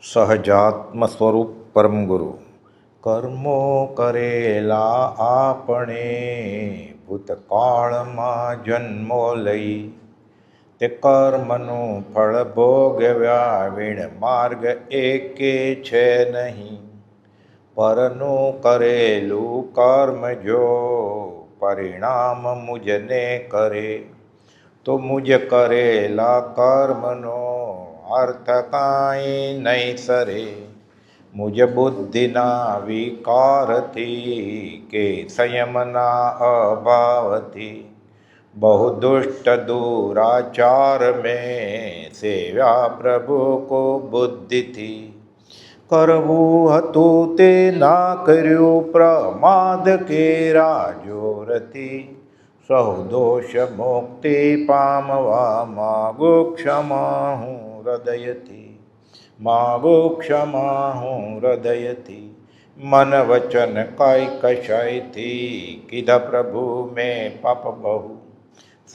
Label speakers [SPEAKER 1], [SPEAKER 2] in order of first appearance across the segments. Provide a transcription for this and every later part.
[SPEAKER 1] સહજાત્મ સ્વરૂપ પરમ ગુરુ કર્મો કરેલા આપણે ભૂતકાળમાં જન્મો લઈ તે કર્મનું ફળ ભોગવ્યા વીણ માર્ગ એકે છે નહીં. પરનું કરેલું કર્મ જો પરિણામ મુજને કરે તો મુજ કરેલા કર્મનો અર્થ કાંઈ નહીં સરે. મુજ બુદ્ધિના વિકારથી કે સંયમના અભાવથી બહુ દુષ્ટ દુરાચાર મેં સેવ્યા પ્રભુ કો બુદ્ધિથી. કરવું હતું તે ના કર્યું પ્રમાદ કેરા જોરથી. સહુ દોષ મુક્તિ પામવા માગો ક્ષમા હું હૃદયથી. માગો ક્ષમા હું હૃદયથી. મન વચન કાંઈ કશાયથી કીધા પ્રભુ મેં પાપ બહુ.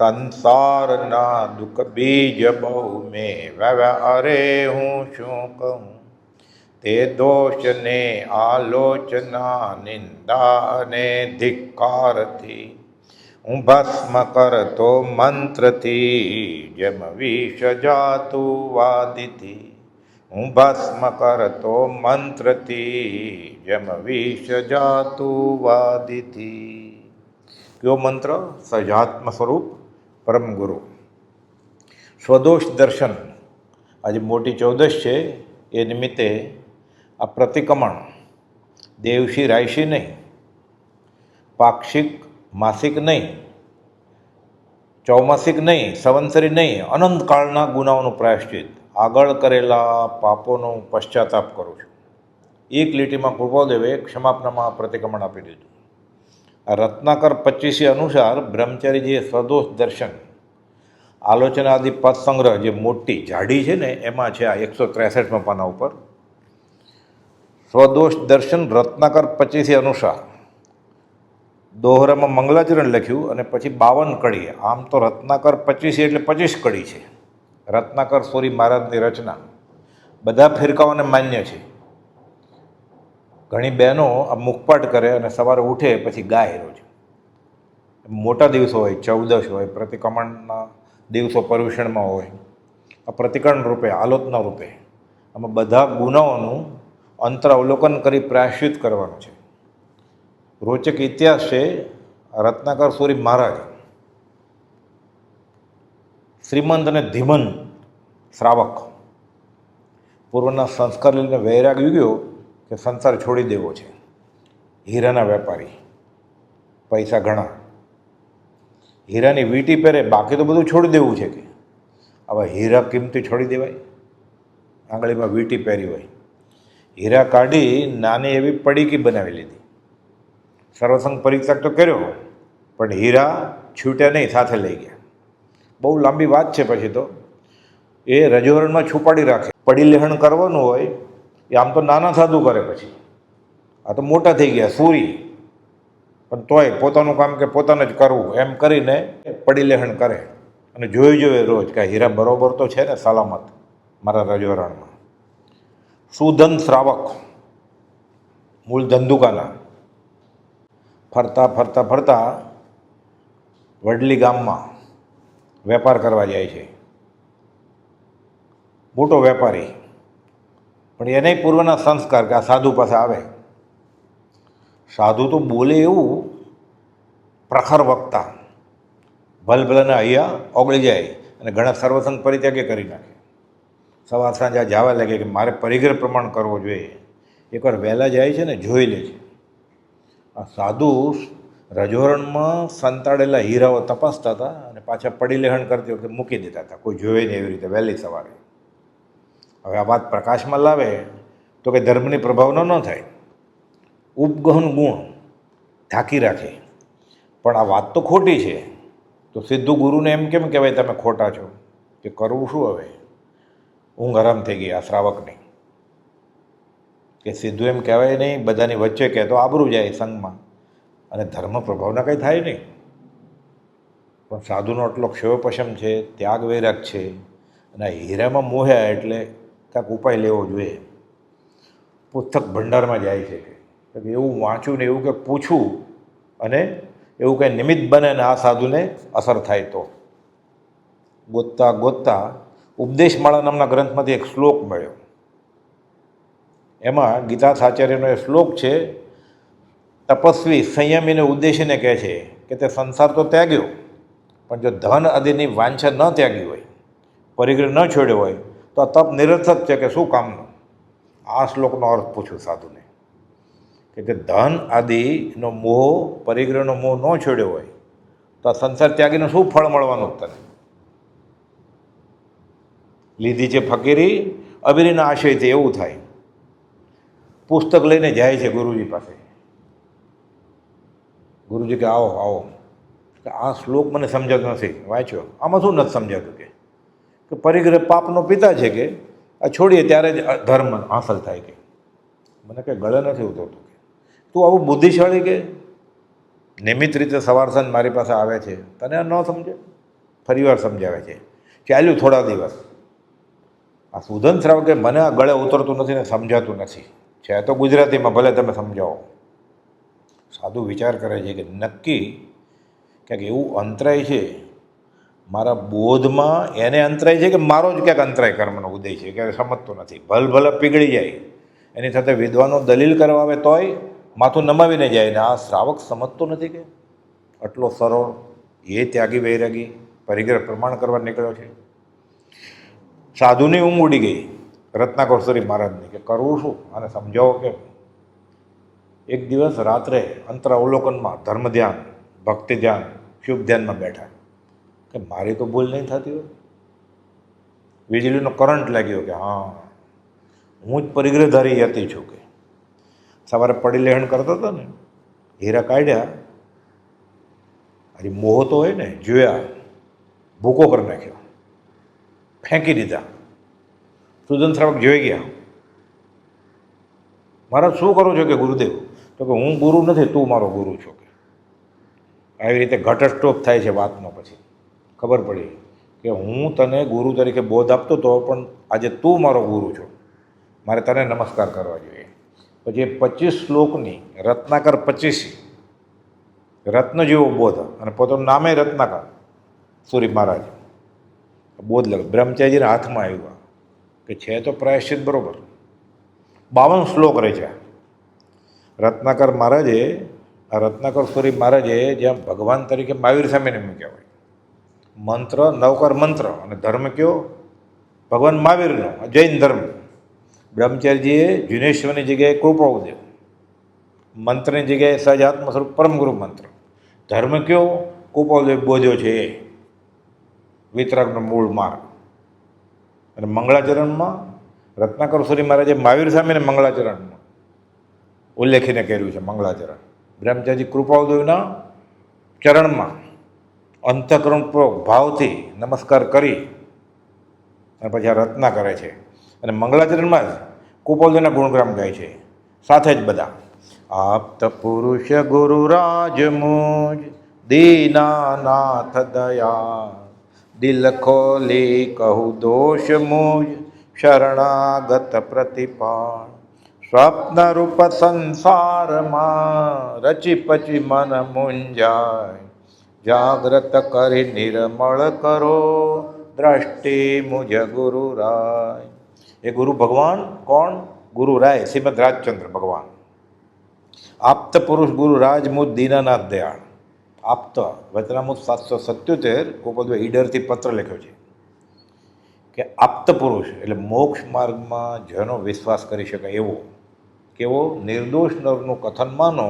[SPEAKER 1] સંસારના દુઃખ બીજ બહુ મેં વાવ્યા અરે હું શું કહું. તે દોષને આલોચના નિંદા અને ધિક્કારથી હું ભસ્મ કરતો મંત્રથી જેમ વિષ જાતું વાદીથી. હું ભસ્મ કરતો મંત્રથી જેમ વિષ જાતું વાદીથી. કયો મંત્ર? સહજાત્મ સ્વરૂપ પરમ ગુરુ. સ્વદોષ દર્શન. આજે મોટી ચૌદશ છે, એ નિમિત્તે આ પ્રતિક્રમણ દેવશી રાયશી નહીં, પાક્ષિક માસિક નહીં, ચૌમાસિક નહીં, સંવત્સરી નહીં, અનંતકાળના ગુનાઓનું પ્રાયશ્ચિત, આગળ કરેલા પાપોનો પશ્ચાતાપ કરું છું. એક લીટીમાં કૃપાદેવે ક્ષમાપનામાં પ્રતિક્રમણ આપી દીધું. આ રત્નાકર 25 અનુસાર બ્રહ્મચારીજીએ સ્વદોષ દર્શન આલોચના આદિ પદ સંગ્રહ જે મોટી જાડી છે ને એમાં છે આ 163માં પાના ઉપર સ્વદોષ દર્શન રત્નાકર 25 અનુસાર દોહરામાં મંગલાચરણ લખ્યું અને પછી 52 કડી. આમ તો રત્નાકર 25 એટલે 25 કડી છે. રત્નાકર સોરી મહારાજની રચના બધા ફિરકાઓને માન્ય છે. ઘણી બહેનો આ મુખપાટ કરે અને સવારે ઉઠે પછી ગાય રોજ. મોટા દિવસો હોય, 14 હોય, પ્રતિક્રમણના દિવસો પર્યુષણમાં હોય, આ પ્રતિક્રમણ રૂપે આલોચના રૂપે આમાં બધા ગુનાઓનું અંતર અવલોકન કરી પ્રાયશ્ચિત કરવાનું છે. રોચક ઇતિહાસ છે. રત્નાકર સૂરી મહારાજ શ્રીમંત અને ધીમંત શ્રાવક પૂર્વના સંસ્કાર લઈને વૈરાગ ગયો કે સંસાર છોડી દેવો છે. હીરાના વેપારી, પૈસા ઘણા, હીરાની વીંટી પહેરે, બાકી તો બધું છોડી દેવું છે. કે આવા હીરા કિંમતી છોડી દેવાય? આંગળીમાં વીંટી પહેરી હોય, હીરા કાઢી નાની એવી પડીકી બનાવી લીધી. સર્વસંગ પરિત્યાગ તો કર્યો પણ હીરા છૂટ્યા નહીં, સાથે લઈ ગયા. બહુ લાંબી વાત છે. પછી તો એ રજોરણમાં છુપાડી રાખે. પડી લેહણ કરવાનું હોય એ આમ તો નાના સાધુ કરે, પછી આ તો મોટા થઈ ગયા સૂરી, પણ તોય પોતાનું કામ કે પોતાને જ કરવું એમ કરીને પડી લેહણ કરે અને જોઈ રોજ કે હીરા બરોબર તો છે ને સલામત મારા રજોરણમાં. સુધન શ્રાવક, મૂળ ધંધુકાના. ફરતા ફરતા ફરતા વડલી ગામમાં વેપાર કરવા જાય છે. મોટો વેપારી, પણ એને પૂર્વના સંસ્કાર કે આ સાધુ પાસે આવે. સાધુ તો બોલે એવું પ્રખર વક્તા, ભલભલાને અહીંયા ઓગળી જાય અને ઘણા સર્વસંગ પરિત્યાગે કરી નાખે. સવાર સાંજ આ જવા લાગે કે મારે પરિગ્રહ પ્રમાણ કરવો જોઈએ. એકવાર વહેલા જાય છે ને જોઈ લે છે. આ સાધુ રજોરણમાં સંતાડેલા હીરાઓ તપાસતા હતા અને પાછા પડી લેહણ કરતી વખતે મૂકી દેતા હતા, કોઈ જોવે નહીં એવી રીતે વહેલી સવારે. હવે આ વાત પ્રકાશમાં લાવે તો કે ધર્મની પ્રભાવનો ન થાય, ઉપગહન ગુણ ઢાંકી રાખે. પણ આ વાત તો ખોટી છે, તો સીધું ગુરુને એમ કેમ કહેવાય તમે ખોટા છો? કે કરવું શું હવે? ઊંઘ હરામ થઈ ગઈ આ શ્રાવકની. કે સીધું એમ કહેવાય નહીં, બધાની વચ્ચે કહે તો આબરૂ જાય સંઘમાં અને ધર્મ પ્રભાવના કંઈ થાય નહીં. પણ સાધુનો આટલો ક્ષયોપશમ છે, ત્યાગ વૈરાગ છે અને હીરામાં મોહ્યા એટલે કાંઈક ઉપાય લેવો જોઈએ. પુસ્તક ભંડારમાં જાય છે કે એવું વાંચું ને એવું કે પૂછું અને એવું કંઈ નિમિત્ત બને ને આ સાધુને અસર થાય તો ગોતતા ગોતતા ઉપદેશમાળા નામના ગ્રંથમાંથી એક શ્લોક મળ્યો. એમાં ગીતાચાર્યનો એ શ્લોક છે. તપસ્વી સંયમીને ઉદ્દેશીને કહે છે કે તે સંસાર તો ત્યાગ્યો, પણ જો ધન આદિની વાંછા ન ત્યાગી હોય, પરિગ્રહ ન છોડ્યો હોય તો આ તપ નિરર્થક છે કે શું કામનું. આ શ્લોકનો અર્થ પૂછું સાધુને કે તે ધન આદિનો મોહ, પરિગ્રહનો મોહ ન છોડ્યો હોય તો આ સંસાર ત્યાગીને શું ફળ મળવાનું તને. લીધી છે ફકીરી અબીરીના આશયથી એવું થાય. પુસ્તક લઈને જાય છે ગુરુજી પાસે. ગુરુજી કે આવો આવો, કે આ શ્લોક મને સમજાતો નથી, વાંચ્યો. આમાં શું નથી સમજાતું કે પરિગ્રહ પાપનો પિતા છે કે આ છોડીએ ત્યારે જ ધર્મ હાંસલ થાય કે. મને કંઈ ગળે નથી ઉતરતું કે તું આવું બુદ્ધિશાળી કે નિયમિત રીતે સવાર સાંજ મારી પાસે આવે છે, તને આ ન સમજે. ફરીવાર સમજાવે છે. ચાલ્યું થોડા દિવસ. આ સુધન શ્રાવક કે મને આ ગળે ઉતરતું નથી ને સમજાતું નથી, છે તો ગુજરાતીમાં, ભલે તમે સમજાવો. સાધુ વિચાર કરે છે કે નક્કી ક્યાંક એવું અંતરાય છે મારા બોધમાં, એને અંતરાય છે કે મારો જ ક્યાંક અંતરાય કર્મનો ઉદય છે કે સમજતો નથી. ભલે પીગળી જાય, એની સાથે વિદ્વાનો દલીલ કરવા આવે તોય માથું નમાવીને જાય. ને આ શ્રાવક સમજતો નથી કે આટલો સરળ, એ ત્યાગી વૈરાગી પરિગ્રહ પ્રમાણ કરવા નીકળ્યો છે. સાધુની ઊંઘ ઉડી ગઈ રત્નાકર મહારાજની કે કરવું શું, આને સમજાવો કેમ. એક દિવસ રાત્રે અંતરાવલોકનમાં ધર્મ ધ્યાન, ભક્તિ ધ્યાન, શુભ ધ્યાનમાં બેઠા કે મારી તો ભૂલ નહીં થતી હોય. વીજળીનો કરંટ લાગ્યો કે હા, હું જ પરિગ્રહધારી હતી છું કે. સવારે પડી લેહણ કરતો હતો ને, હીરા કાઢ્યા, હજી મોહ તો હોય ને, જોયા, ભૂકો કરી નાખ્યો, ફેંકી દીધા. સુદન શ્રાવક જોઈ ગયા. મહારાજ શું કરો છો કે ગુરુદેવ? તો કે હું ગુરુ નથી, તું મારો ગુરુ છો કે. આવી રીતે ઘટસ્ટોપ થાય છે વાતનો. પછી ખબર પડી કે હું તને ગુરુ તરીકે બોધ આપતો હતો, પણ આજે તું મારો ગુરુ છો, મારે તને નમસ્કાર કરવા જોઈએ. પછી 25 શ્લોકની રત્નાકર 25 રત્ન જેવો બોધ, અને પોતાનું નામે રત્નાકર સુરી મહારાજ બોધ લગ બ્રહ્મચારીજીના હાથમાં આવ્યા કે છે તો પ્રાયશ્ચિત બરોબર. 52 શ્લોક રચ્યા રત્નાકર મહારાજે. આ રત્નાકર સુરી મહારાજે જ્યાં ભગવાન તરીકે મહાવીર સામેને મૂક્યા હોય. મંત્ર નવકર મંત્ર, અને ધર્મ કયો ભગવાન મહાવીરનો, જૈન ધર્મ. બ્રહ્મચારીજીએ જુનેશ્વરની જગ્યાએ કૃપાઉદેવ, મંત્રની જગ્યાએ સહજાત્મ સ્વરૂપ પરમગુરુ મંત્ર. ધર્મ કયો કૃપાઉદેવ બોધ્યો છે એ વિતરાગનો મૂળ માર્ગ. અને મંગળાચરણમાં રત્નાકર સુરી મહારાજે મહાવીર સામેને મંગળાચરણમાં ઉલ્લેખીને કર્યું છે. મંગળાચરણ બ્રહ્મચારી કૃપાઉદેવના ચરણમાં અંતઃકરણપૂર્વક ભાવથી નમસ્કાર કરી અને પછી આ રત્ના કરે છે. અને મંગળાચરણમાં જ કૃપાઉદેવના ગુણગ્રામ ગાય છે સાથે જ બધા. આપ્ત પુરુષ ગુરુરાજ મુજ દીનાનાથ દયા, દિલ ખોલી કહું દોષ મુજ શરણાગત પ્રતિપાળ. સ્વપ્ન રૂપ સંસારમાં રચી પચી મન મુંજાય, જાગ્રત કરી નિર્મળ કરો દ્રષ્ટિ મુજ ગુરુ રાય. એ ગુરુ ભગવાન કોણ? ગુરુ રાય શ્રીમદ રાજચંદ્ર ભગવાન. આપ્ત પુરુષ ગુરુ રાજ મુજ દીનાનાથ દયાળ. આપ્ત વચનામૃત 777 ગોપાલભાઈ ઈડરથી પત્ર લખ્યો છે કે આપ્ત પુરુષ એટલે મોક્ષ માર્ગમાં જેનો વિશ્વાસ કરી શકાય એવો, કેવો નિર્દોષ નરનું કથન માનો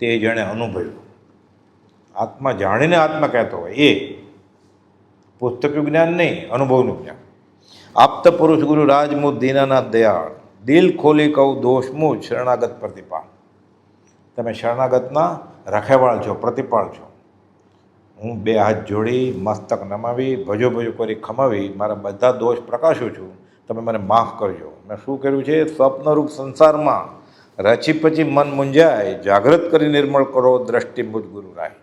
[SPEAKER 1] તે જેણે અનુભવ્યું. આત્મા જાણીને આત્મા કહેતો હોય એ, પુસ્તકનું જ્ઞાન નહીં, અનુભવનું જ્ઞાન. આપ્ત પુરુષ ગુરુ રાજમુદ દીનાનાથ દયાળ, દિલ ખોલી કહું દોષમુજ શરણાગત પ્રતિપાળ. તમે શરણાગતના રખેવાળ છો, પ્રતિપાળ છો. હું 2 હાથ જોડી મસ્તક નમાવી ભજો ભજો કરી ખમાવી મારા બધા દોષ પ્રકાશું છું, તમે મને માફ કરજો. મેં શું કર્યું છે? સ્વપ્નરૂપ સંસારમાં રચી પચી મન મુંજાય, જાગૃત કરી નિર્મળ કરો દ્રષ્ટિ મુજ ગુરુ રાય.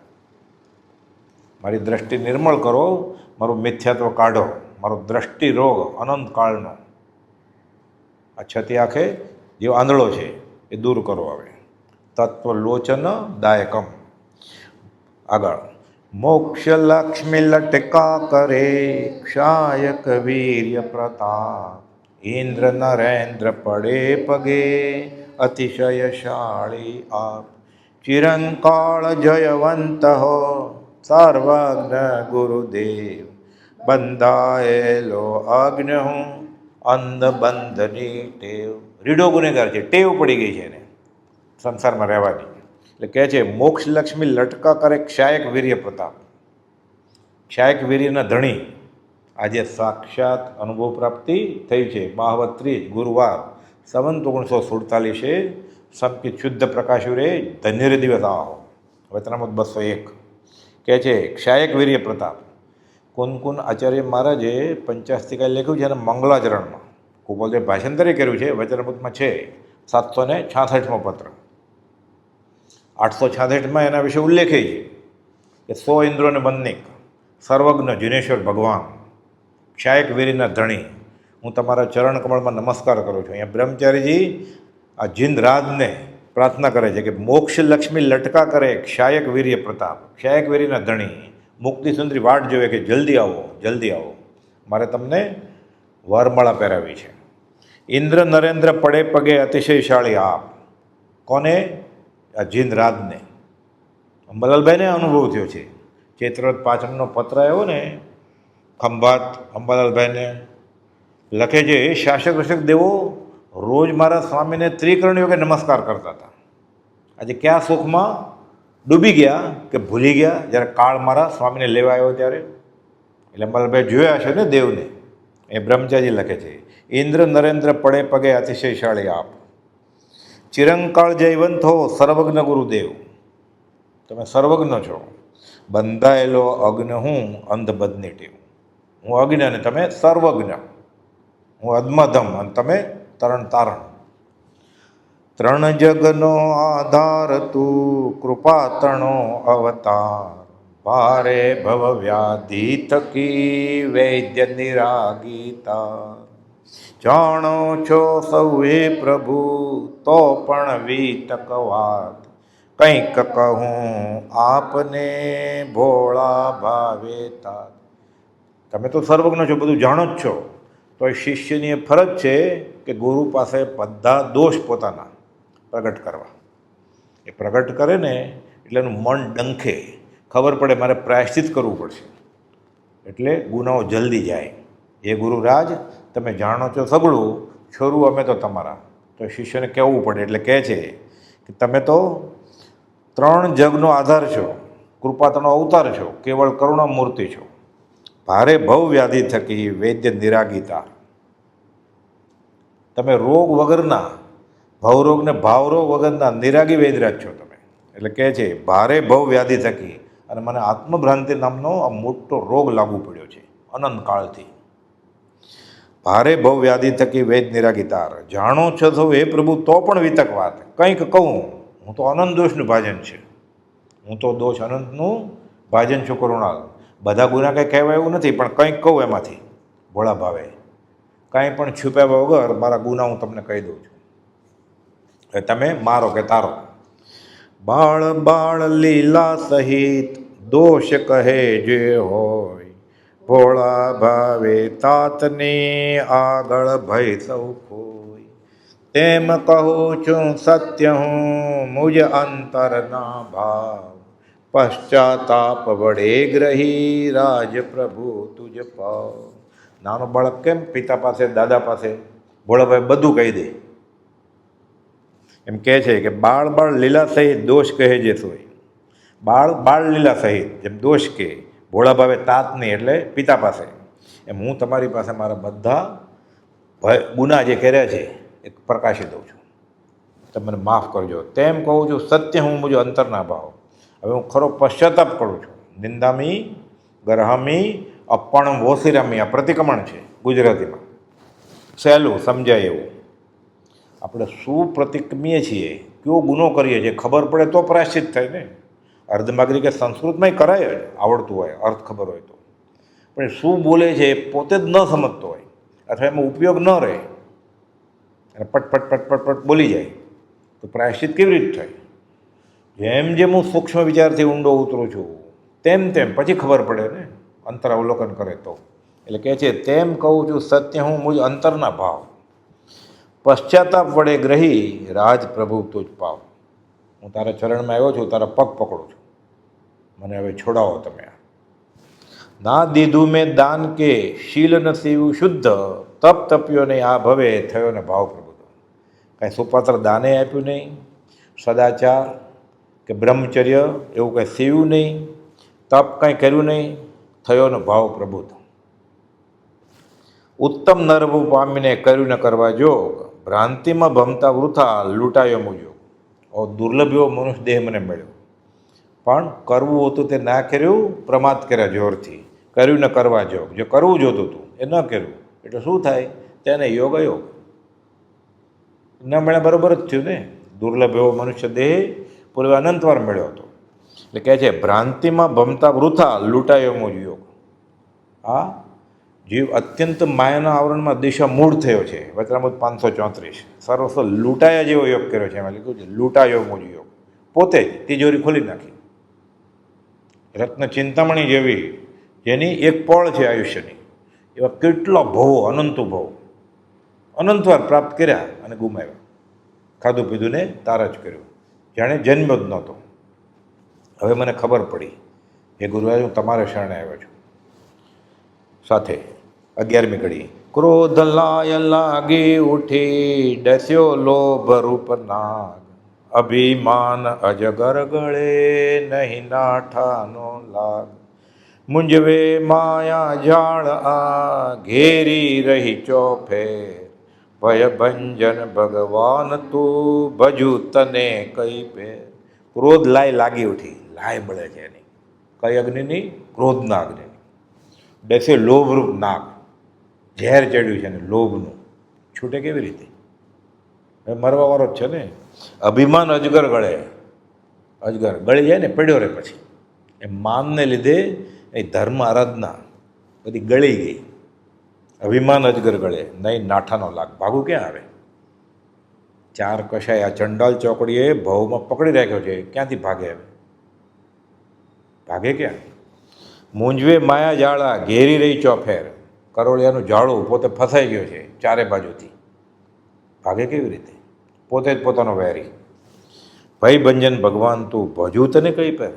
[SPEAKER 1] મારી દ્રષ્ટિ નિર્મળ કરો, મારું મિથ્યાત્વ કાઢો, મારો દ્રષ્ટિ રોગ અનંત કાળનો આ છતી આંખે જે આંધળો છે એ દૂર કરો હવે. તત્વલોચન દાયકમ. આગળ, મોક્ષ લક્ષ્મી લટકા કરે ક્ષાયક વીર્ય પ્રતાપ, ઇન્દ્ર નરેન્દ્ર પડે પગે અતિશયશાળી આપ, ચિરંકાળ જયવંત હો સર્વજ્ઞ ગુરુદેવ, બંધાયેલો અગ્ન હું અંધ બંધની ટેવ. રીડો ગુનેગાર છે, ટેવ પડી ગઈ છે એને સંસારમાં રહેવાની. એટલે કહે છે મોક્ષ લક્ષ્મી લટકા કરે ક્ષાયક વીર્ય પ્રતાપ. ક્ષાયક વીર્યના ધણી આજે સાક્ષાત અનુભવ પ્રાપ્તિ થઈ છે. માહવત ત્રીજ ગુરુવાર સંવત 1947 સમકિત શુદ્ધ પ્રકાશુરે ધન્યરે દિવસ આહો. વચનામૃત 201 કહે છે ક્ષાયક વીર્ય પ્રતાપ. કુનકુન આચાર્ય મહારાજે પંચાસ્તિકાએ લખ્યું છે અને મંગલાચરણમાં કુપોલે ભાષાંતરે કર્યું છે. વચનામૃતમાં છે 766મો પત્ર. 866માં એના વિશે ઉલ્લેખ છે કે 100 ઇન્દ્રોને બંદનિક સર્વજ્ઞ જિનેશ્વર ભગવાન ક્ષાયક વીર્યના ધણી, હું તમારા ચરણ કમળમાં નમસ્કાર કરું છું. અહીંયા બ્રહ્મચારીજી આ જિંદ રાજને પ્રાર્થના કરે છે કે મોક્ષ લક્ષ્મી લટકા કરે ક્ષાયક વીર્ય પ્રતાપ. ક્ષાયક વીર્યના ધણી મુક્તિ સુંદરી વાટ જોવે કે જલ્દી આવો, જલ્દી આવો, મારે તમને વરમાળા પહેરાવી છે. ઇન્દ્ર નરેન્દ્ર પડે પગે અતિશયશાળી આપ. કોને? આ જિંદ રાજને. અંબાલાલભાઈને અનુભવ થયો છે. ચૈત્રવદ પાંચમનો પત્ર આવ્યો ને ખંભાત અંબાલાલભાઈને લખે છે, એ શાસક રક્ષક દેવો રોજ મારા સ્વામીને ત્રિકરણ યોગે નમસ્કાર કરતા હતા. આજે ક્યાં સુખમાં ડૂબી ગયા કે ભૂલી ગયા જ્યારે કાળ મારા સ્વામીને લેવા આવ્યો ત્યારે. એટલે અંબાલાલભાઈ જોયા છે ને દેવને. એ બ્રહ્મચારી લખે છે ઇન્દ્ર નરેન્દ્ર પડે પગે અતિશયશાળી આપ, ચિરંકાળ જયવંત હો સર્વજ્ઞ ગુરુદેવ, તમે સર્વજ્ઞ છો. બંધાયેલો અગ્ન હું અંધબદની ટેવ. હું અગ્નિ અને તમે સર્વજ્ઞ. હું અધમધમ અને તમે તરણ તારણ. ત્રણ જગનો આધાર તું કૃપા તણો અવતાર, ભારે ભવ વ્યાધિ થકી વૈદ્ય નિરાગીતા. જાણો છો સૌએ પ્રભુ તો પણ વિતક વાત, કંઈક કહું આપને ભોળા ભાવે તાત. તમે તો સર્વજ્ઞ છો, બધું જાણો જ છો, તો એ શિષ્યની એ ફરજ છે કે ગુરુ પાસે બધા દોષ પોતાના પ્રગટ કરવા. એ પ્રગટ કરે ને એટલે એનું મન ડંખે, ખબર પડે મારે પ્રાયશ્ચિત કરવું પડશે, એટલે ગુનાઓ જલ્દી જાય. એ ગુરુરાજ તમે જાણો છો સગળું, છોરું અમે તો તમારા. તો શિષ્યને કહેવું પડે. એટલે કહે છે કે તમે તો ત્રણ જગનો આધાર છો, કૃપાતનો અવતાર છો, કેવળ કરુણા મૂર્તિ છો. ભારે ભવ વ્યાધિ થકી વૈદ્ય નિરાગીતા. તમે રોગ વગરના, ભવરોગ ને ભાવરોગ વગરના નિરાગી વૈદ્યરાજ છો તમે. એટલે કહે છે ભારે ભવ વ્યાધિ થકી, અને મને આત્મભ્રાંતિ નામનો આ મોટો રોગ લાગુ પડ્યો છે અનંત કાળથી. ભારે ભવ વ્યાધિ થકી વેદ નિરાગીતાર. જાણો છો તો એ પ્રભુ તો પણ વિતક વાત, કંઈક કહું. હું તો અનંત દોષનું ભાજન છે, હું તો દોષ અનંતનું ભાજન છું કરુણાલ. બધા ગુના કંઈ કહેવાય એવું નથી, પણ કંઈક કહું એમાંથી ભોળા ભાવે. કાંઈ પણ છુપાવ્યા વગર મારા ગુના હું તમને કહી દઉં છું, એ તમે મારો કે તારો. બાળ બાળ લીલા સહિત દોષ કહે જે હોય, ભોળા ભાવે તાતની આગળ ભય સૌ કોઈ. તેમ કહું છું સત્ય હું મુજ અંતરના ભાવ, પશ્ચાતાપ વડે ગ્રહી રાજ પ્રભુ તુજ પાવ. નાનો બાળક કેમ પિતા પાસે દાદા પાસે ભોળાભાઈ બધું કહી દે, એમ કહે છે કે બાળ બાળ લીલા સહિત દોષ કહે જે સોય. બાળ બાળ લીલા સહિત જેમ દોષ કહે ભોળા ભાવે તાત નહીં, એટલે પિતા પાસે, એમ હું તમારી પાસે મારા બધા ગુના જે કર્યા છે એ પ્રકાશી દઉં છું, તમે મને માફ કરજો. તેમ કહું છું સત્ય હું મુજો અંતરના ભાવ. હવે હું ખરો પશ્ચાતાપ કરું છું. નિંદામી ગરહામી અપણ વોસિરામી, આ પ્રતિક્રમણ છે ગુજરાતીમાં, સહેલું સમજાય એવું. આપણે શું પ્રતિક્રમીએ છીએ, કયો ગુનો કરીએ છીએ ખબર પડે તો પ્રાયશ્ચિત થાય ને. અર્ધમાગરી કે સંસ્કૃતમાંય કરાય જ, આવડતું હોય, અર્થ ખબર હોય તો. પણ શું બોલે છે એ પોતે જ ન સમજતો હોય, અથવા એમાં ઉપયોગ ન રહે, અને પટ બોલી જાય તો પ્રાયશ્ચિત કેવી રીતે થાય? જેમ જેમ હું સૂક્ષ્મ વિચારથી ઊંડો ઉતરું છું તેમ તેમ પછી ખબર પડે ને, અંતર અવલોકન કરે તો. એટલે કહે છે તેમ કહું છું સત્ય હું મુજ અંતરના ભાવ, પશ્ચાતાપ વડે ગ્રહી રાજ પ્રભુ તુજ પાવ. હું તારા ચરણમાં આવ્યો છું, તારા પગ પકડું છું, મને હવે છોડાવો તમે. ના દીધું મેં દાન કે શીલ ન સેવું શુદ્ધ, તપ તપ્યો નહીં આ ભવે થયો ને ભાવ પ્રબુદ્ધ. કાંઈ સુપાત્ર દાને આપ્યું નહીં, સદાચાર કે બ્રહ્મચર્ય એવું કંઈ સેવ્યું નહીં, તપ કાંઈ કર્યું નહીં, થયો ને ભાવ પ્રબુદ્ધ. ઉત્તમ નરભું પામીને કર્યું ન કરવા જોગ, ભ્રાંતિમાં ભમતા વૃથા લૂંટાયો મુજોગ. દુર્લભ એવો મનુષ્ય દેહ મને મળ્યો, પણ કરવું હતું તે ના કર્યું, પ્રમાદ કર્યા જોરથી. કર્યું ન કરવા જોગ, જો કરવું જોતું હતું એ ન કર્યું એટલે શું થાય? તેને યોગ અયોગ ન મળ્યા બરાબર જ થયું ને. દુર્લભ એવો મનુષ્ય દેહ પૂર્વે અનંતવાર મળ્યો હતો. એટલે કહે છે ભ્રાંતિમાં ભમતા વૃથા લૂંટાયો મુજ યોગ. આ જીવ અત્યંત માયાના આવરણમાં દિશા મૂળ થયો છે. વચનામૃત 534 સર્વસ્વ લૂંટાયા જેવો યોગ કર્યો છે. એમાં લીધું છે લૂંટાયો મુજ યોગ. પોતે જ તિજોરી ખોલી નાખી. રત્ન ચિંતામણી જેવી જેની એક પળ છે આયુષ્યની, એવા કેટલા ભવો, અનંતો ભવ અનંતવાર પ્રાપ્ત કર્યા અને ગુમાવ્યા. ખાધું પીધું ને તાર જ કર્યું, જાણે જન્મ જ નહોતો. હવે મને ખબર પડી, હે ગુરુરાજ હું તમારે શરણે આવ્યો છું. સાથે 11મી કડી. ક્રોધ લાય લાગી ઉઠી, ડસ્યો લોભ રૂપ નાગ, અભિમાન અજગર ગળે નહીં નાઠાનો લાગ. મુંજવે માયા જાળ આ, ઘેરી રહી ચોફેર, ભય ભંજન ભગવાન તું, ભજુ તને કઈ પેર. ક્રોધ લાય લાગી ઉઠી, લાય બળે છે એની. કઈ અગ્નિની? ક્રોધના અગ્નિની. ડસે લોભરૂપ નાગ, ઝેર ચડ્યું છે ને લોભનું, છૂટે કેવી રીતે? હવે મરવાવાળો જ છે ને. અભિમાન અજગર ગળે, અજગર ગળી જાય ને પડ્યો રહે પછી. એ માનને લીધે એ ધર્મ આરાધના બધી ગળી ગઈ. અભિમાન અજગર ગળે નહીં નાઠાનો લાગ, ભાગું ક્યાં આવે? 4 કશાય આ ચંડાલ ચોકડીએ ભવમાં પકડી રાખ્યો છે, ક્યાંથી ભાગે? હવે ભાગે ક્યાં? મૂંઝવે માયા જાળા, ઘેરી રહી ચોફેર. કરોળિયાનું જાળું પોતે ફસાઈ ગયો છે 4 બાજુથી, ભાગે કેવી રીતે? પોતે જ પોતાનો વેરી. ભય ભંજન ભગવાન તું, ભજુ તને કઈ પેર.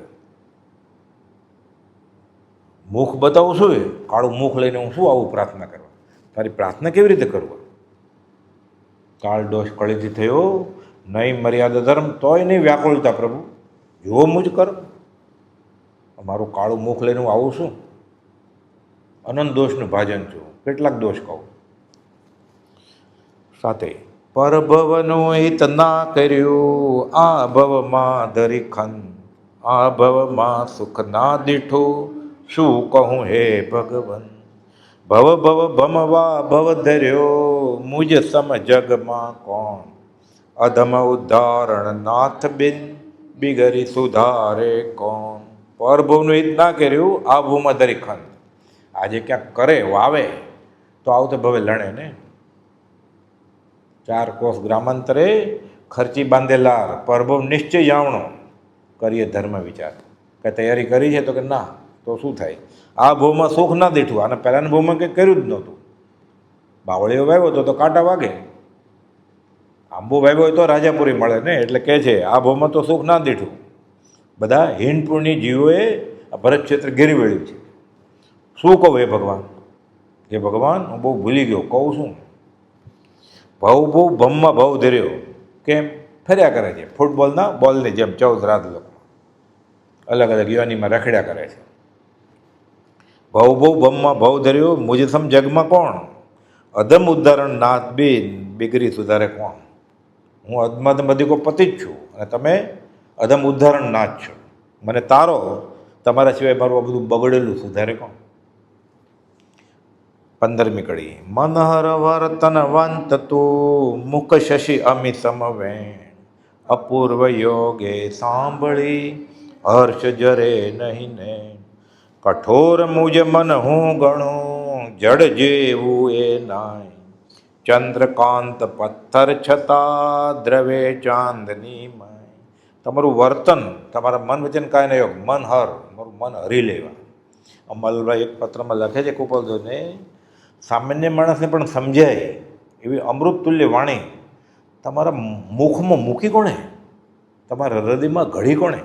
[SPEAKER 1] મુખ બતાવું શું? એ કાળું મુખ લઈને હું શું આવું પ્રાર્થના કરવા? તારી પ્રાર્થના કેવી રીતે કરવા? કાળ દોષ કળીથી થયો, નહીં મર્યાદા ધર્મ, તોય નહીં વ્યાકુળતા પ્રભુ, જુઓ મુજ કર. મારું કાળું મુખ લઈને હું આવું છું? અનંત દોષનું ભાજન છું, કેટલાક દોષ કહું. સાથે પરભવનું હિત ના કર્યું, આ ભવમાં ધરી ખંડ, આ ભવમાં સુખ ના દીઠું, શું કહું હે ભગવન. ભવ ભવ ભમવા ભવ ધર્યો, મુજ સમ જગમાં કોણ. અધમ ઉદ્ધારણ નાથ બિન, બિગરી સુધારે કોણ. પરભવનું હિત ના કર્યું, આ ભૂમાં ધરી ખંડ. આજે ક્યાંક કરે વાવે તો આવતે ભવે લણે ને. 4 કોસ ગ્રામાંતરે ખર્ચી બાંધેલાર, પરભવ નિશ્ચય જાવણો, કરીએ ધર્મ વિચાર. કંઈ તૈયારી કરી છે તો કે ના, તો શું થાય? આ ભવમાં સુખ ના દીઠું, અને પહેલાંના ભવમાં કંઈ કર્યું જ નહોતું. બાવળીઓ વાવ્યો તો કાંટા વાગે, આંબો વાવ્યો હોય તો રાજાપુરી મળે ને. એટલે કહે છે આ ભવમાં તો સુખ ના દીઠું. બધા હિંડપુરની જીવોએ આ ભરત ક્ષેત્ર ઘેરી વળ્યું છે. શું કહું હે ભગવાન? હે ભગવાન હું બહુ ભૂલી ગયો, કહું શું? બહુ ભમમાં ભાવ ધર્યો. કેમ? ફર્યા કરે છે ફૂટબોલના બોલની જેમ 14 રાત લોકો અલગ અલગ યુવાનીમાં રખડ્યા કરે છે. બહુ ભમમાં ભાવ ધર્યો, મુજે સમ જગમાં કોણ. અધમ ઉદ્ધારણ નાથ બિન, બિગરી સુધારે કોણ. હું અધમ અધિકો પતિ જ છું અને તમે અધમ ઉદ્ધારણ નાથ છો. મને તારો, તમારા સિવાય મારું આ બધું બગડેલું સુધારે કોણ. 15મી કડી. મનહર વર્તન વંત તું, મુખ શશી અમિ સમવેણ, અપૂર્વ યોગે સાંભળી, હર્ષ જરે નહીં ને. કઠોર મુજ મન હું ગણું, જડ જેવું એ નાય, ચંદ્રકાંત પથ્થર છતાં દ્રવે ચાંદનીમય. તમારું વર્તન, તમારા મન વચન કાંઈ નહીં, મન હર, મારું મન હરી લેવા. અમલભાઈ એક પત્રમાં લખે છે કુપોલને, સામાન્ય માણસને પણ સમજાય એવી અમૃત તુલ્ય વાણી તમારા મુખમાં મૂકી કોણે, તમારા હૃદયમાં ઘડી કોણે?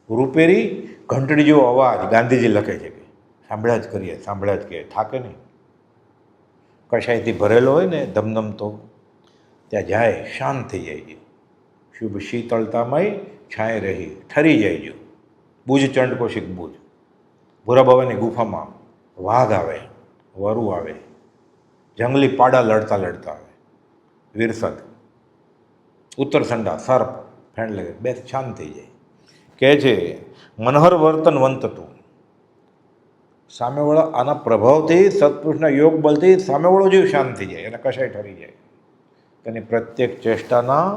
[SPEAKER 1] રૂપેરી ઘંટડી જેવો અવાજ ગાંધીજી લખે છે કે સાંભળ્યા જ કરીએ, સાંભળ્યા જ કરીએ, થાકે નહીં. કશાયથી ભરેલો હોય ને ધમધમતો, ત્યાં જાય શાંત થઈ જાય છે. શુભ શીતળતામય છાંય રહી ઠરી જાય છે. બુજ ચંડ કૌશિક બુજ, ભૂરા બાબાની ગુફામાં વાઘ આવે, વરુ આવે, જંગલી પાડા લડતા લડતા આવે, વીરસદ, ઉત્તરસંડા, સર્પ, ફેણ લગે, બે શાંત થઈ જાય. કહે છે મનોહર વર્તન વંતતું. સામેવાળા આના પ્રભાવથી, સત્પુરુષના યોગ બલથી સામેવાળો જીવ શાંત થઈ જાય અને કશાય ઠરી જાય. તેની પ્રત્યેક ચેષ્ટાના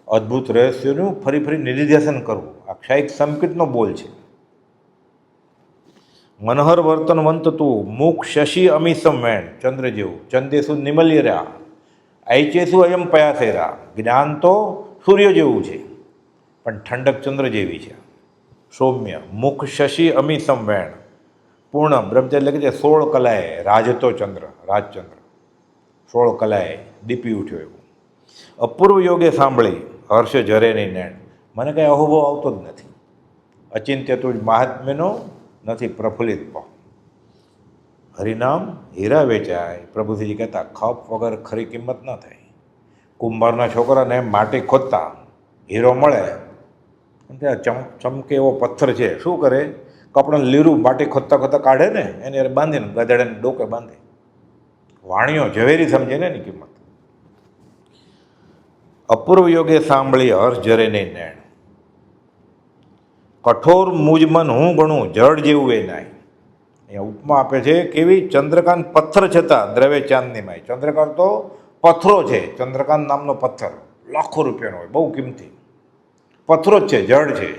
[SPEAKER 1] અદ્ભુત રહસ્યોનું ફરી ફરી નિધિધ્યાસન કરવું આ ક્ષાયિક સંકિતનો બોલ છે. મનોહર વર્તન વંતતું મુખ શશી અમીસમ વેણ, ચંદ્ર જેવું, ચંદેસુ નિમલ્યરા, આઈચેસુ અયમ પયાસેરા. જ્ઞાન તો સૂર્ય જેવું છે પણ ઠંડક ચંદ્ર જેવી છે. સૌમ્ય મુખ શશી અમીસમ વેણ, પૂર્ણ બ્રહ્મચર્ય લખે છે 16 કલાએ રાજતો ચંદ્ર, રાજચંદ્ર 16 કલાએ દીપી ઉઠ્યો એવું. અપૂર્વ યોગે સાંભળી હર્ષ જરે નહીં નેણ. મને કંઈ અનુભવ આવતો જ નથી. અચિંત્ય તુજ મહાત્મ્યનો નથી પ્રફુલ્લિત ભાવ. હરિનામ હીરા વેચાય. પ્રભુજીજી કહેતા ખપ વગર ખરી કિંમત ન થાય. કુંભારના છોકરાને માટી ખોદતા હીરો મળે, ત્યાં ચમકે એવો પથ્થર છે, શું કરે? કપડાં લીરું માટી ખોદતા ખોદતા કાઢે ને, એને બાંધીને ગધેડાને ડોકે બાંધે. વાણીઓ ઝવેરી સમજે ને એની કિંમત. અપૂર્વ યોગે સાંભળી હર્ષ જરે નહીં નેણ. કઠોર મુજમન હું ગણું જળ જેવું એ નાય. અહીંયા ઉપમા આપે છે કેવી? ચંદ્રકાંત પથ્થર છતાં દ્રવે ચાંદનીમાય. ચંદ્રકાંત તો પથ્થરો છે. ચંદ્રકાંત નામનો પથ્થર લાખો રૂપિયાનો હોય, બહુ કિંમતી પથ્થરો જ છે, જળ છે.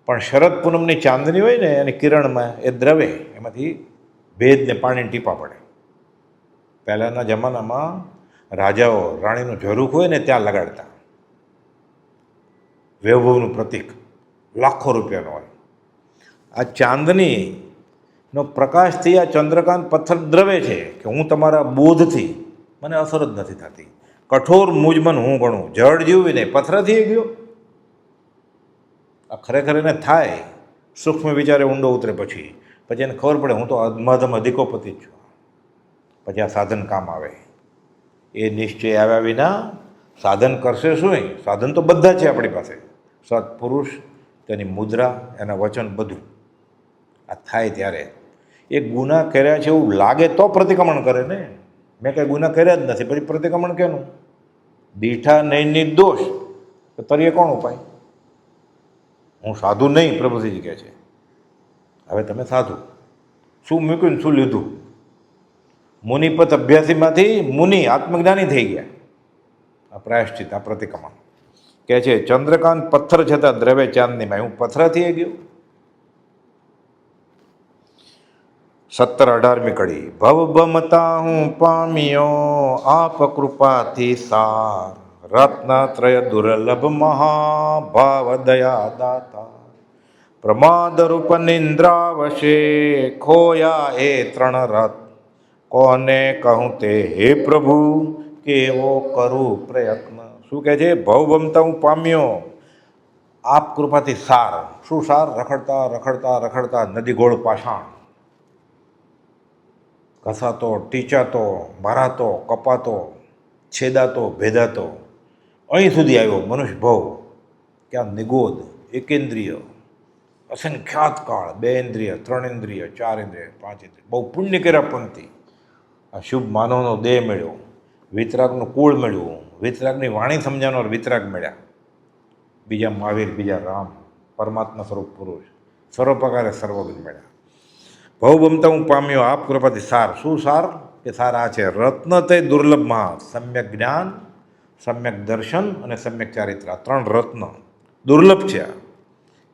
[SPEAKER 1] પણ શરદ પૂનમની ચાંદની હોય ને એની કિરણમાં એ દ્રવે, એમાંથી ભેજને પાણીને ટીપા પડે. પહેલાંના જમાનામાં રાજાઓ રાણીનું ઝરૂખ હોય ને ત્યાં લગાડતા. વૈભવનું પ્રતીક, લાખો રૂપિયાનો હોય. આ ચાંદનીનો પ્રકાશથી આ ચંદ્રકાંત પથ્થર દ્રવે છે કે હું તમારા બોધથી મને અસર જ નથી થતી. કઠોર મુજમન હું ગણું જળ જીવી ને પથ્થર થઈ ગયો. આ ખરેખર એને થાય, સૂક્ષ્મ વિચારે ઊંડો ઉતરે પછી એને ખબર પડે હું તો અધમાધમ અધિકોપતિ જ છું. પછી આ સાધન કામ આવે. એ નિશ્ચય આવ્યા વિના સાધન કરશે શું? સાધન તો બધા છે આપણી પાસે. સત્પુરુષ, તેની મુદ્રા, એના વચન, બધું આ થાય ત્યારે. એ ગુના કર્યા છે એવું લાગે તો પ્રતિક્રમણ કરે ને. મેં કંઈ ગુના કર્યા જ નથી, પછી પ્રતિક્રમણ કેનું? દીઠા નહીં નિર્દોષ તો તરીએ કોણ ઉપાય? હું સાધુ નહીં, પ્રભુજી કહે છે. હવે તમે સાધુ, શું મૂક્યું ને શું લીધું? મુનિપત અભ્યાસીમાંથી મુનિ આત્મજ્ઞાની થઈ ગયા. આ પ્રાયશ્ચિત, આ પ્રતિક્રમણ કહે છે. ચંદ્રકાંત પથ્થર છતાં દ્રવે ચાંદનીમાં, હું પથ્થર થઈ ગયો. 17-18મી કડી. ભવ ભમતા હું પામ્યો આપ કૃપાથી સાર, રત્નત્રય દુર્લભ મહાભાવ દયા દાતા, પ્રમાદ રૂપ નિંદ્રાવશે ખોયા એ 3 રથ, કોને કહું તે હે પ્રભુ કેવો કરું પ્રયત્ન. શું કહે છે? ભવભમતા હું પામ્યો આપ કૃપાથી સાર. શું સાર? રખડતા રખડતા રખડતા નદી ગોળ પાષાણ, ઘસાતો, ટીચાતો, ભરાતો, કપાતો, છેદાતો, ભેદાતો, અહીં સુધી આવ્યો મનુષ્ય ભવ. ક્યાં નિગોદ, એકેન્દ્રિય, અસંખ્યાત કાળ, 2 ઇન્દ્રિય, 3 ઇન્દ્રિય, 4 ઇન્દ્રિય, 5 ઇન્દ્રિય, બહુ પુણ્ય કર્યા પંક્તિ. આ શુભ માનવનો દેહ મળ્યો, વિતરાગનું કુળ મળ્યું, વિતરાગની વાણી સમજાવનાર વિતરાગ મળ્યા, બીજા મહાવીર, બીજા રામ, પરમાત્મા સ્વરૂપ પુરુષ, સર્વ પ્રકારે સર્વજ્ઞ મળ્યા. ભવભમતા હું પામ્યો આપ કૃપાથી સાર. શું સાર? કે સાર આ છે, રત્ન તે દુર્લભ મહા, સમ્યક જ્ઞાન, સમ્યક દર્શન અને સમ્યક ચારિત્ર. આ 3 રત્ન દુર્લભ છે.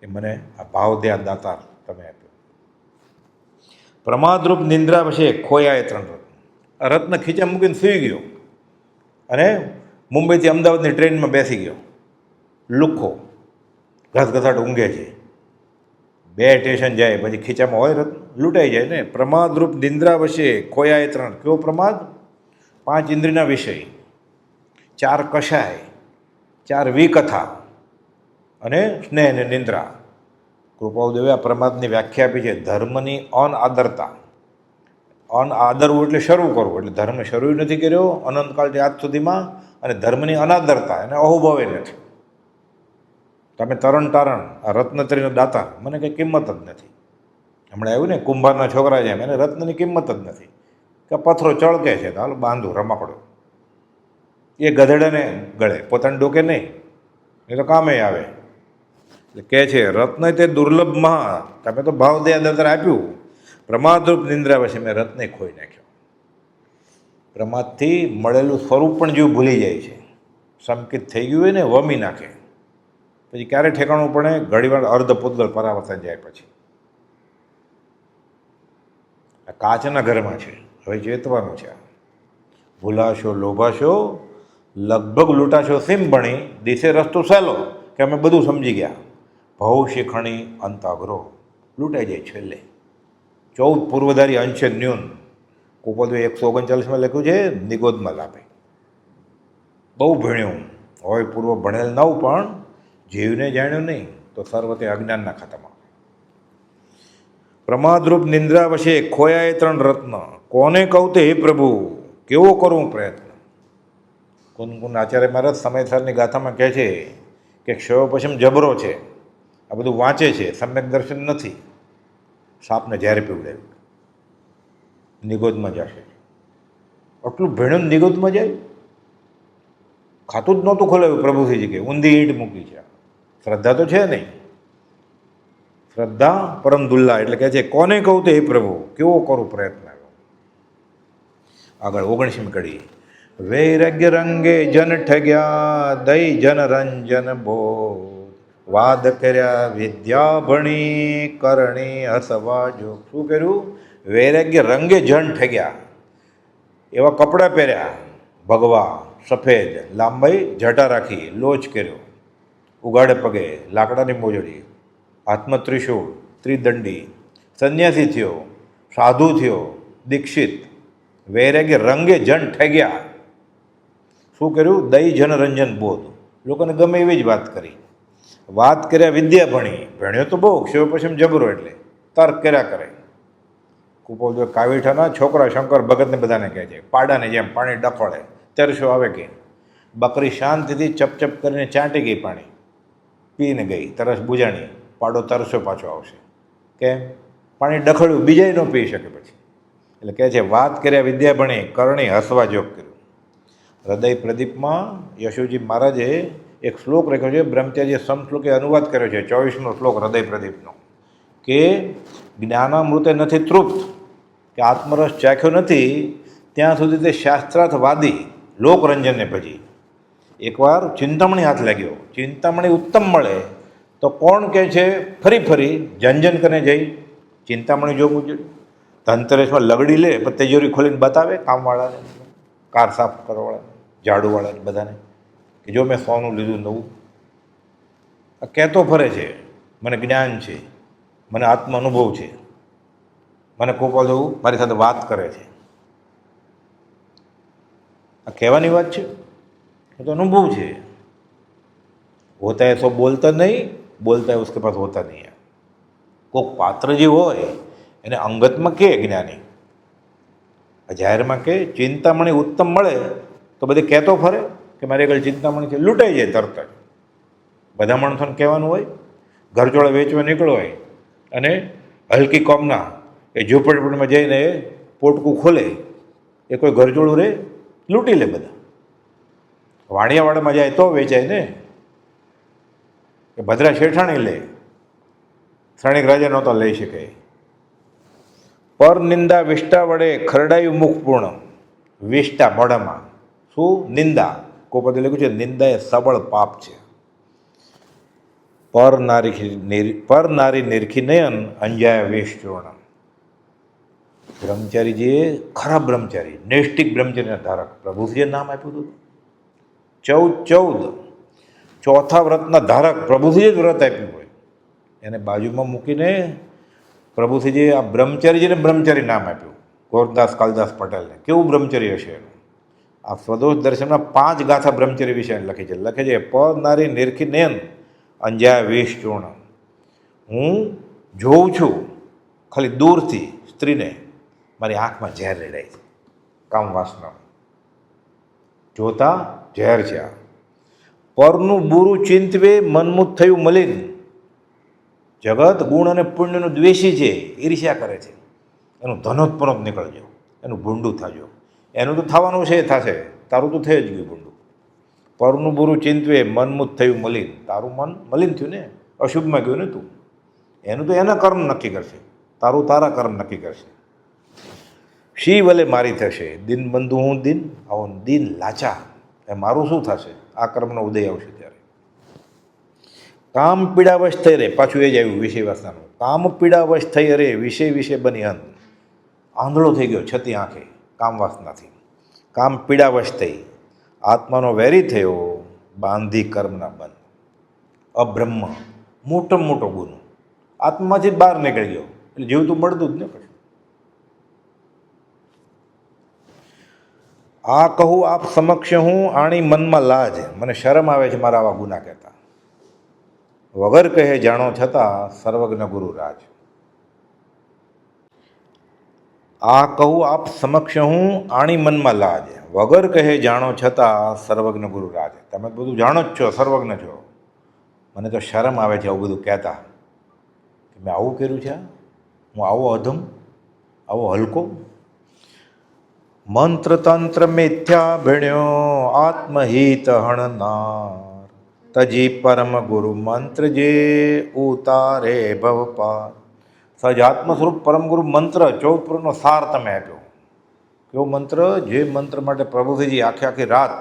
[SPEAKER 1] એ મને આ ભાવ દયા દાતાર તમે આપ્યો. પ્રમાદરૂપ નિંદ્રા પછી ખોયાએ 3 રત્ન. રત્ન ખીચા મૂકીને સૂઈ ગયો અને મુંબઈથી અમદાવાદની ટ્રેનમાં બેસી ગયો. લુખ્ખો ઘસઘસાટ ઊંઘે છે. 2 સ્ટેશન જાય પછી ખીચામાં હોય રત્ન, લૂંટાઈ જાય ને. પ્રમાદરૂપ નિંદ્રા વશે ખોયાએ 3. કેવો પ્રમાદ? 5 ઇન્દ્રિયના વિષય, 4 કષાય, 4 વિકથા અને સ્નેહ અને નિંદ્રા. કૃપાળુદેવે આ પ્રમાદની વ્યાખ્યા આપી છે. ધર્મની અનાદરતા. અનાદરવું એટલે શરૂ કરવું, એટલે ધર્મ શરૂ નથી કર્યો અનંતકાળથી આજ સુધીમાં, અને ધર્મની અનાદરતા એને અહોભાવે નથી. તમે તરણ તારણ આ રત્નત્રીનો દાતા, મને કંઈ કિંમત જ નથી. હમણાં આવ્યું ને કુંભારના છોકરા જેમ, એને રત્નની કિંમત જ નથી. કે પથ્થરો ચળકે છે તો હાલ બાંધું રમકડો, એ ગધેડાને ગળે, પોતાને ડોકે નહીં, એ તો કામે આવે. એટલે કહે છે રત્ન તે દુર્લભમાં, તમે તો ભાવ દયા દત્તર આપ્યું. પ્રમાદરૂપ નિંદ્રા પછી મેં રત્ને ખોઈ નાખ્યો. પ્રમાદથી મળેલું સ્વરૂપ પણ જીવ ભૂલી જાય છે. સંકિત થઈ ગયું હોય ને વમી નાખે, પછી ક્યારે ઠેકાણું પડે? ઘડીવાર અર્ધ પૂતગલ પરાવર્તન જાય પછી. આ કાચના ઘરમાં છે, હવે ચેતવાનું છે. ભૂલાશો લોભાશો લગભગ લૂંટાશો સિમ ભણી, દિશે રસ્તો સહેલો કે અમે બધું સમજી ગયા. ભવ શિખણી અંત અઘરો, લૂંટાઈ જાય છેલ્લે. 14 પૂર્વધારી અંશે ન્યૂન. કુપોદે 139માં લખ્યું છે નિગોદમાં લાભે. બહુ ભણ્યું હોય, પૂર્વ ભણેલ નવ, પણ જીવને જાણ્યું નહીં તો સર્વતે અજ્ઞાનના ખાતામાં. પ્રમાદરૂપ નિંદ્રા વશે ખોયાએ 3 રત્ન. કોને કહું તે હે પ્રભુ, કેવો કરું પ્રયત્ન? કુન આચાર્ય મહારાજ સમયસરની ગાથામાં કહે છે કે ક્ષયો પછી જબરો છે, આ બધું વાંચે છે, સમ્યક દર્શન નથી. સાપને ઝેર પીવડાવ્યું, નિગોદમાં જશે. આટલું ભેણું નિગોદમાં જાય, ખાતું જ નહોતું ખોલાવ્યું પ્રભુથી જગ્યાએ, ઊંધી ઈંટ મૂકી છે. શ્રદ્ધા તો છે નહીં. શ્રદ્ધા પરમ દુલ્લા, એટલે કહે છે કોને કહું તે હે પ્રભુ, કેવો કરું પ્રયત્ન. આગળ 19મી કડી. વૈરાગ્ય રંગે જન ઠગ્યા, દઈ જન રંજન બોધ. વાદ કર્યા વિદ્યા ભણી, કરણી હસવા જો. શું કર્યું? વૈરાગ્ય રંગે જન ઠગ્યા. એવા કપડાં પહેર્યા ભગવા, સફેદ, લાંબાઈ જટા રાખી, લોચ કર્યો, ઉગાડે પગે, લાકડાની મોજડી, હાથમાં ત્રિશૂળ, ત્રિદંડી, સંન્યાસી થયો, સાધુ થયો, દીક્ષિત. વૈરાગ્ય રંગે જન ઠગ્યા. શું કર્યું? દઈ જન રંજન બોધ. લોકોને ગમે એવી જ વાત કરી. વાત કર્યા વિદ્યા ભણી, ભણ્યો તો બહુ, ક્ષયો પછી જબરો, એટલે તર્ક કર્યા કરે. કુપોલ કાવીઠાના છોકરા શંકર ભગતને બધાને કહે છે, પાડાને જેમ પાણી ડફળે, તરસો આવે કે. બકરી શાંતિથી ચપચપ કરીને ચાંટી ગઈ, પાણી પીને ગઈ, તરસ બુજાણી. પાડો તરસો પાછો આવશે. કેમ? પાણી ડખડ્યું, બીજાય ન પી શકે પછી. એટલે કહે છે વાત કર્યા વિદ્યા ભણી, કરણી હસવા જોગ કર્યું. હૃદય પ્રદીપમાં યશુજી મહારાજે એક શ્લોક લખ્યો છે, બ્રહ્મત્યાજીએ સમશ્લોકે અનુવાદ કર્યો છે, 24મો શ્લોક હૃદય પ્રદીપનો, કે જ્ઞાનામૃતે નથી તૃપ્ત, કે આત્મરસ ચાખ્યો નથી ત્યાં સુધી તે શાસ્ત્રાર્થવાદી લોકરંજનને ભજી. એકવાર ચિંતામણી હાથ લાગ્યો, ચિંતામણી ઉત્તમ મળે તો કોણ કહે છે ફરી ફરી જનજન કરીને જઈ ચિંતામણી જોવું જોઈએ. ધનતેરસમાં લગડી લે પણ તિજોરી ખોલીને બતાવે કામવાળાને, કાર સાફ કરવાવાળાને, ઝાડુવાળાને, બધાને કે જો મેં સોનું લીધું નવું. આ કહેતો ફરે છે મને જ્ઞાન છે, મને આત્મ અનુભવ છે, મને કોપા જવું મારી સાથે વાત કરે છે. આ કહેવાની વાત છે, એ તો અનુભવ છે. હોતા હે તો બોલતા નહીં, બોલતા હે ઉસકે પાસ હોતા નહીં. કોઈક પાત્ર જે હોય એને અંગતમાં કે જ્ઞાની, જાહેરમાં કે ચિંતામણી ઉત્તમ મળે તો બધે કહેતો ફરે કે મારી આગળ ચિંતામણી છે, લૂંટાઈ જાય તરત જ. બધા માણસોને કહેવાનું હોય, ઘરચોળા વેચવા નીકળો હોય અને હલકી કોમના એ ઝૂંપડપડીમાં જઈને એ પોટકું ખોલે, એ કોઈ ઘરચોળું રહે, લૂંટી લે બધા. વાણિયાવાડામાં જાય તો વેચાય ને, કે ભદ્રા શેઠાણી લે, શ્રેણિક રાજા નહોતા લઈ શકે. પર નિંદા વિષ્ટા વડે ખરડાયું મુખ પૂર્ણ. વિષ્ટા મોઢામાં શું? નિંદા. કોપદે લખ્યું છે નિંદા એ સબળ પાપ છે. પર નારી નિરખી નયન અંજાય વેશ ચોર્ણ. બ્રહ્મચારી જે ખરાબ બ્રહ્મચારી, નૈષ્ટિક બ્રહ્મચર્યના ધારક, પ્રભુજીએ નામ આપ્યું હતું. 14 ચોથા વ્રતના ધારક પ્રભુજીએ જ વ્રત આપ્યું હોય એને બાજુમાં મૂકીને પ્રભુજીએ આ બ્રહ્મચારીજીને બ્રહ્મચારી નામ આપ્યું. ગોરદાસ કાલદાસ પટેલને કેવું બ્રહ્મચર્ય હશે એનું. આ સ્વદોષ દર્શનના 5 ગાથા બ્રહ્મચર્ય વિશે લખી છે. લખે છે, પર નારી નિરખી નેન અંજ્યા વેશ ચૂર્ણ. હું જોઉં છું ખાલી દૂરથી સ્ત્રીને, મારી આંખમાં ઝેર રેડાય છે, કામ વાસના જોતા ઝેર છે. આ પરનું બુરું ચિંતવે મનમુખ થયું મલિન. જગત ગુણ અને પુણ્યનું દ્વેષી છે, ઈર્ષ્યા કરે છે. એનું ધનોત્પન્ન નીકળજો, એનું ભૂંડું થાજો. એનું તો થવાનું છે, થશે. તારું તો થઈ જ ગયું ભૂંડું. પરનું બુરું ચિંતવે મનમુખ થયું મલિન. તારું મન મલિન થયું ને, અશુભમાં ગયું ને તું. એનું તો એના કર્મ નક્કી કરશે, તારું તારા કર્મ નક્કી કરશે. શી વલે મારી થશે દિન બંધુ હું દિન, આવો દિન લાચા, એ મારું શું થશે આ કર્મનો ઉદય આવશે ત્યારે. કામ પીડાવશ થઈ રે, પાછું એ જ આવ્યું વિષય વાસનાનું. કામ પીડાવશ થઈ રે વિષય વિશે બની અંત. આંધળો થઈ ગયો છતી આંખે કામ વાસનાથી. કામ પીડાવશ થઈ, આત્માનો વેરી થયો, બાંધી કર્મના બંધ. અબ્રહ્મ મોટો મોટો ગુનો, આત્મામાંથી જ બહાર નીકળી ગયો, એટલે જીવતું મળતું જ ને. પછી આ કહું આપ સમક્ષ હું, આણી મનમાં લાજ. મને શરમ આવે છે મારા આવા ગુના કહેતા. વગર કહે જાણો છતાં સર્વજ્ઞ ગુરુ રાજ. આ કહું આપ સમક્ષ હું, આણી મનમાં લાજ. વગર કહે જાણો છતાં સર્વજ્ઞ ગુરુ રાજ. તમે બધું જાણો જ છો, સર્વજ્ઞ છો. મને તો શરમ આવે છે આવું બધું કહેતા, કે મેં આવું કર્યું છે, હું આવો અધમ, આવો હલકો. મંત્ર તંત્ર મિથ્યા ભણ્યો, આત્મહિત હણનાર. તજી પરમ ગુરુ મંત્ર જે ઉતારે ભવપાર. સહજ આત્મ સ્વરૂપ પરમ ગુરુ મંત્ર 14 પુરનો સાર તમે આપ્યો. કેવો મંત્ર? જે મંત્ર માટે પ્રભુજીજી આખી આખી રાત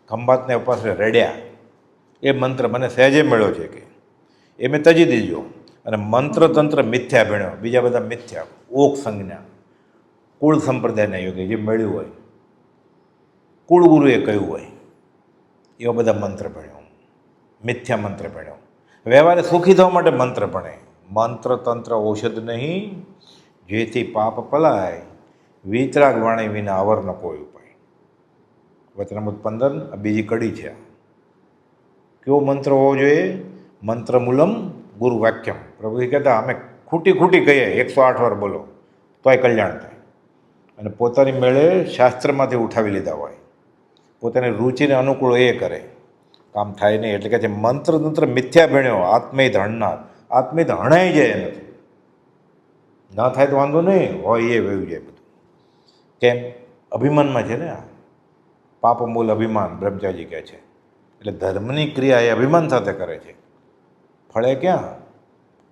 [SPEAKER 1] ખંભાતને ઉપાસરે રેડ્યા, એ મંત્ર મને સહેજે મળ્યો છે કે એ મેં તજી દીધો. અને મંત્ર તંત્ર મિથ્યા ભણ્યો, બીજા બધા મિથ્યા, ઓક સંજ્ઞા, કુળ સંપ્રદાયના યોગે જે મળ્યું હોય, કુળગુરુએ કહ્યું હોય, એવા બધા મંત્ર ભણ્યો, મિથ્યા મંત્ર ભણ્યો. વ્યવહારે સુખી થવા માટે મંત્ર ભણે. મંત્ર તંત્ર ઔષધ નહીં, જેથી પાપ પલાય, વિતરાગ વાણી વિના અવર ન કોઈ ઉપાય. વચનામૃત 15 બીજી કડી છે. કેવો મંત્ર હોવો જોઈએ? મંત્ર મૂલમ ગુરુ વાક્યમ. પ્રભુજી કહેતા અમે ખૂટી ખૂટી કહીએ 108 વાર બોલો તોય કલ્યાણ થાય. અને પોતાની મેળે શાસ્ત્રમાંથી ઉઠાવી લીધા હોય, પોતાની રુચિને અનુકૂળ એ કરે, કામ થાય નહીં. એટલે કે છે મંત્ર તંત્ર મિથ્યા ભણ્યો, આત્મહિત હણનાર. આત્મહિત હણાઈ જાય નથી, ના થાય તો વાંધો નહીં, હોય એ વયું જાય બધું. કેમ? અભિમાનમાં છે ને આ પાપ મૂલ અભિમાન, બ્રહ્મચારી કહે છે. એટલે ધર્મની ક્રિયા એ અભિમાન સાથે કરે છે. ફળે ક્યાં?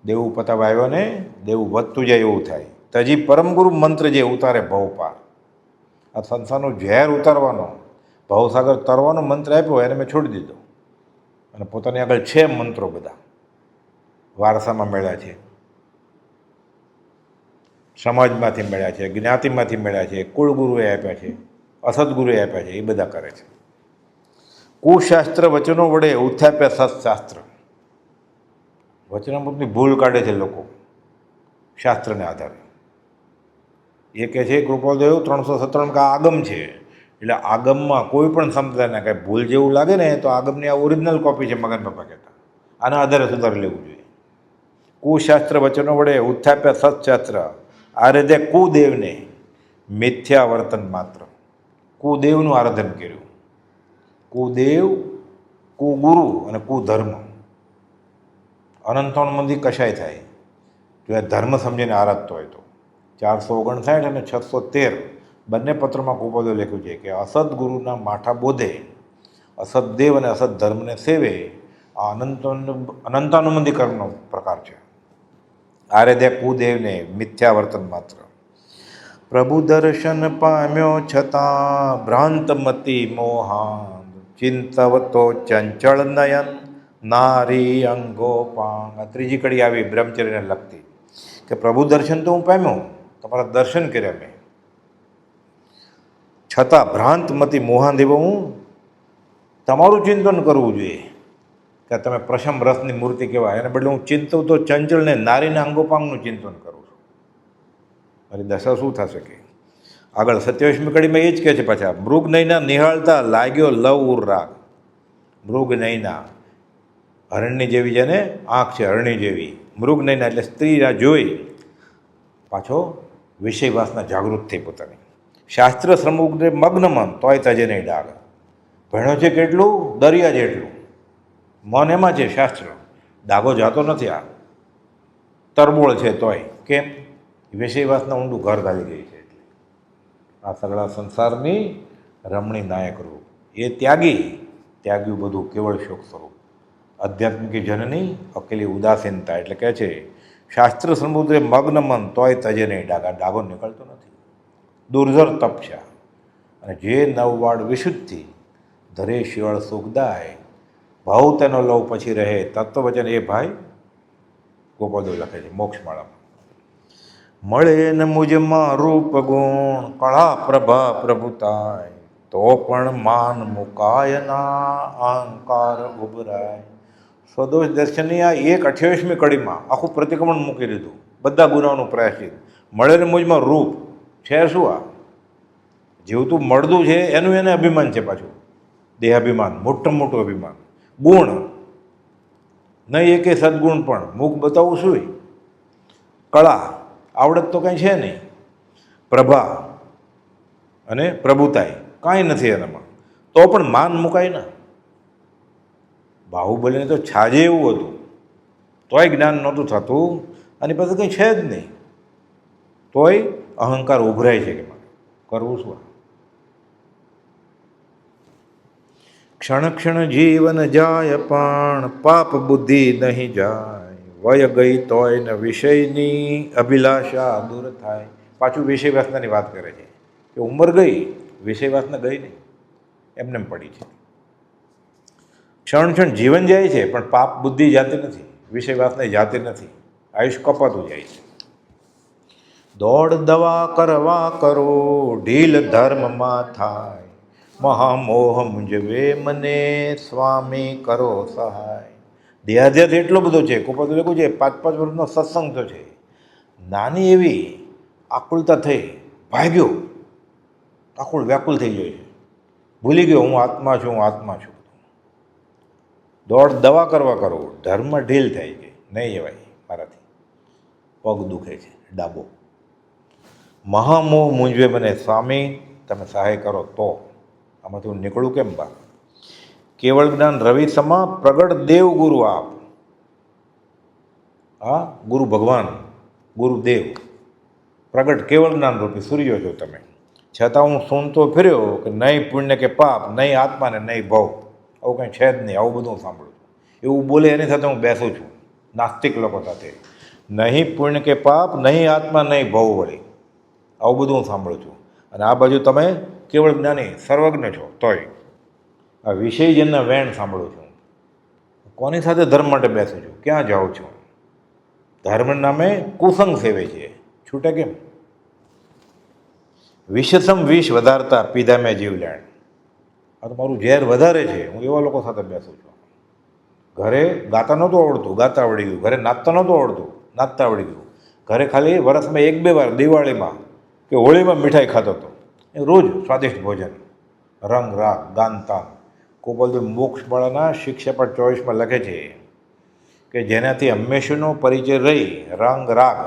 [SPEAKER 1] દેવું પતાવા આવ્યો ને દેવું વધતું જાય એવું થાય. તજી પરમગુરુ મંત્ર જે ઉતારે ભવપાર. આ સંસારનું ઝેર ઉતારવાનો, ભવસાગર તરવાનો મંત્ર આપ્યો, એને મેં છોડી દીધો. અને પોતાની આગળ છે મંત્રો બધા, વારસામાં મળ્યા છે, સમાજમાંથી મળ્યા છે, જ્ઞાતિમાંથી મળ્યા છે, કુળગુરુએ આપ્યા છે, અસદગુરુએ આપ્યા છે, એ બધા કરે છે. કુશાસ્ત્ર વચનો વડે ઉથાપ્યા સત્શાસ્ત્ર. વચનામૃતની ભૂલ કાઢે છે લોકો શાસ્ત્રને આધારે. એ કહે છે કૃપાલદેવ 357 કા આગમ છે, એટલે આગમમાં કોઈ પણ સંપ્રદાયને કાંઈ ભૂલ જેવું લાગે ને તો આગમની આ ઓરિજિનલ કોપી છે મગન બાપા કહેતા, આના આધારે સુધારી લેવું જોઈએ. કુશાસ્ત્ર વચનો વડે ઉથાપ્યા સત્શાસ્ત્ર, આ રીતે કુદેવને મિથ્યા વર્તન માત્ર. કુદેવનું આરાધન કર્યું. કુદેવ, કુગુરુ અને કુધર્મ. અનંતાણું મંદી કશાય થાય જો એ ધર્મ સમજીને આરાધતો હોય તો. 459 અને 613 બંને પત્રમાં કૃપાલદેવ લખ્યું છે કે અસદગુરુના માઠા બોધે, અસદદેવ અને અસદ ધર્મને સેવે, આ અનંતાનુબંધી કર્મનો પ્રકાર છે. આ રીતે કુદેવને મિથ્યા વર્તન માત્ર. પ્રભુ દર્શન પામ્યો છતાં ભ્રાંતમતી મોહાન, ચિંતવતો ચંચળ નયન નારી અંગોપાંગ. આ ત્રીજી કડી આવી બ્રહ્મચર્યને લગતી કે પ્રભુ દર્શન તો હું પામ્યો, તમારા દર્શન કર્યા મેં, છતાં ભ્રાંતમતી મોહાદેવો હું તમારું ચિંતન કરવું જોઈએ કે તમે પ્રશમ રસની મૂર્તિ કહેવાય. એને બદલે હું ચિંતવું તો ચંચળને નારીના અંગોપાંગનું ચિંતન કરું છું. મારી દશા શું થશે કે આગળ 27મી કડીમાં એ જ કહે છે પાછા, મૃગ નૈના નિહાળતા લાગ્યો લવ ઉર રાગ. મૃગ નૈના હરણની જેવી જેને આંખ છે, હરણી જેવી. મૃગ નૈના એટલે સ્ત્રી જોઈ પાછો વિષય વાસના જાગૃત થઈ પોતાની. શાસ્ત્ર સમુદ્રે મગ્ન મન તોય તજે નહીં ડાગ. ભણ્યો છે કેટલું? દરિયા જેટલું. મન એમાં છે શાસ્ત્ર, ડાગો જાતો નથી. આ તરબોળ છે તોય કેમ? વિષય વાસના ઊંડું ઘર ધારી ગઈ છે. એટલે આ સગળા સંસારની રમણી નાયક રૂપ એ ત્યાગ્યું બધું કેવળ શોક સ્વરૂપ. આધ્યાત્મિક જનની અકેલી ઉદાસીનતા. એટલે કહે છે શાસ્ત્ર સમુદ્રે મગ્ન મન તોય તજે નહીં ડાગ. આ ડાગો નીકળતો નથી. દુર્ધર તપસ્યા અને જે નવવાડ વિશુદ્ધિ ધરે શિવળ સુખદાય. ભાવ તેનો લવ પછી રહે તત્વવચન. એ ભાઈ ગોપાલદેવ લખે છે મોક્ષમાળામાં. મળે ને મુજમાં રૂપ ગુણ કળા પ્રભા પ્રભુતાય, તો પણ માન મુકાય ના અહંકાર ઉભરાય. સ્વદોષ દર્શનની આ 28મી કડીમાં આખું પ્રતિક્રમણ મૂકી દીધું, બધા ગુનાઓનું પ્રાયશ્ચિત. મળે ને મુજમાં રૂપ છે શું? આ જેવતું મળતું છે એનું એને અભિમાન છે પાછું, દેહાભિમાન, મોટું મોટું અભિમાન. ગુણ નહીં એકે સદગુણ પણ મુખ બતાવવું શું? કળા આવડત તો કંઈ છે નહીં. પ્રભા અને પ્રભુતાય કાંઈ નથી એનામાં, તો પણ માન મુકાય ના. બાહુબલીને તો છાજે એવું હતું તોય જ્ઞાન નહોતું થતું, અને પછી કંઈ છે જ નહીં તોય અહંકાર ઉભરાય છે કે મારે કરવું શું? ક્ષણ ક્ષણ જીવન જાય પણ પાપ બુદ્ધિ નહીં જાય, વય ગઈ તોય ને વિષયની અભિલાષા દૂર થાય. પાછું વિષય વાસનાની વાત કરે છે કે ઉંમર ગઈ, વિષય વાસના ગઈ નહીં, એમને પડી છે. ક્ષણ ક્ષણ જીવન જાય છે પણ પાપ બુદ્ધિ જાતી નથી, વિષય વાસના જાતી નથી, આયુષ કપાતું જાય છે. દોડ દવા કરવા કરો ઢીલ ધર્મમાં થાય, મહામોહ મુંજવે મને સ્વામી કરો સહાય. દેહાધ્યાસ એટલો બધો છે. કુપાતું લખ્યું છે 5-5 વર્ષનો સત્સંગ તો છે. નાની એવી આકુલતા થઈ, ભાગ્યો આકુળ વ્યાકુલ થઈ જાય છે, ભૂલી ગયો હું આત્મા છું, હું આત્મા છું. દોડ દવા કરવા કરો, ધર્મ ઢીલ થાય છે, નહીં જવાય મારાથી, પગ દુખે છે ડાબો. મહામોહ મૂંઝવે મને સ્વામી તમે સહાય કરો તો. આમાંથી હું નીકળું કેમ બહાર? કેવળ જ્ઞાન રવિ સમા પ્રગટ દેવ ગુરુ આપ. હા, ગુરુ ભગવાન, ગુરુદેવ પ્રગટ કેવળ જ્ઞાન રૂપી સૂર્ય છો તમે. છતાં હું સુનતો ફર્યો કે નહીં પુણ્ય કે પાપ, નહીં આત્મા ને નહીં ભવ. આવું કંઈ છે જ નહીં. આવું બધું હું સાંભળું છું. એવું બોલે એની સાથે હું બેસું છું, નાસ્તિક લોકો સાથે. નહીં પુણ્ય કે પાપ, નહીં આત્મા, નહીં ભવ વળી. આવું બધું હું સાંભળું છું. અને આ બાજુ તમે કેવળ જ્ઞાની સર્વજ્ઞ છો તોય આ વિષયજનના વેણ સાંભળું છું. કોની સાથે ધર્મ માટે બેસું છું? ક્યાં જાઉં છું? ધર્મ નામે કુસંગ સેવે છે, છૂટે કેમ? વિષસમ વિષ વધારતા પીધા મેં જીવલેણ. આ તો મારું ઝેર વધારે છે, હું એવા લોકો સાથે બેસું છું. ઘરે ગાતા નહોતું આવડતું, ગાતા આવડી ગયું. ઘરે નાચતા નહોતું આવડતું, નાચતા આવડી ગયું. ઘરે ખાલી વર્ષમાં 1-2 વાર દિવાળીમાં કે હોળીમાં મીઠાઈ ખાતો હતો. એ રોજ સ્વાદિષ્ટ ભોજન, રંગ રાગ ગાન તાન. ગોપાલદેવ મોક્ષમાળાના શિક્ષાપટ 24માં લખે છે કે જેનાથી હંમેશાનો પરિચય રહી રંગ રાગ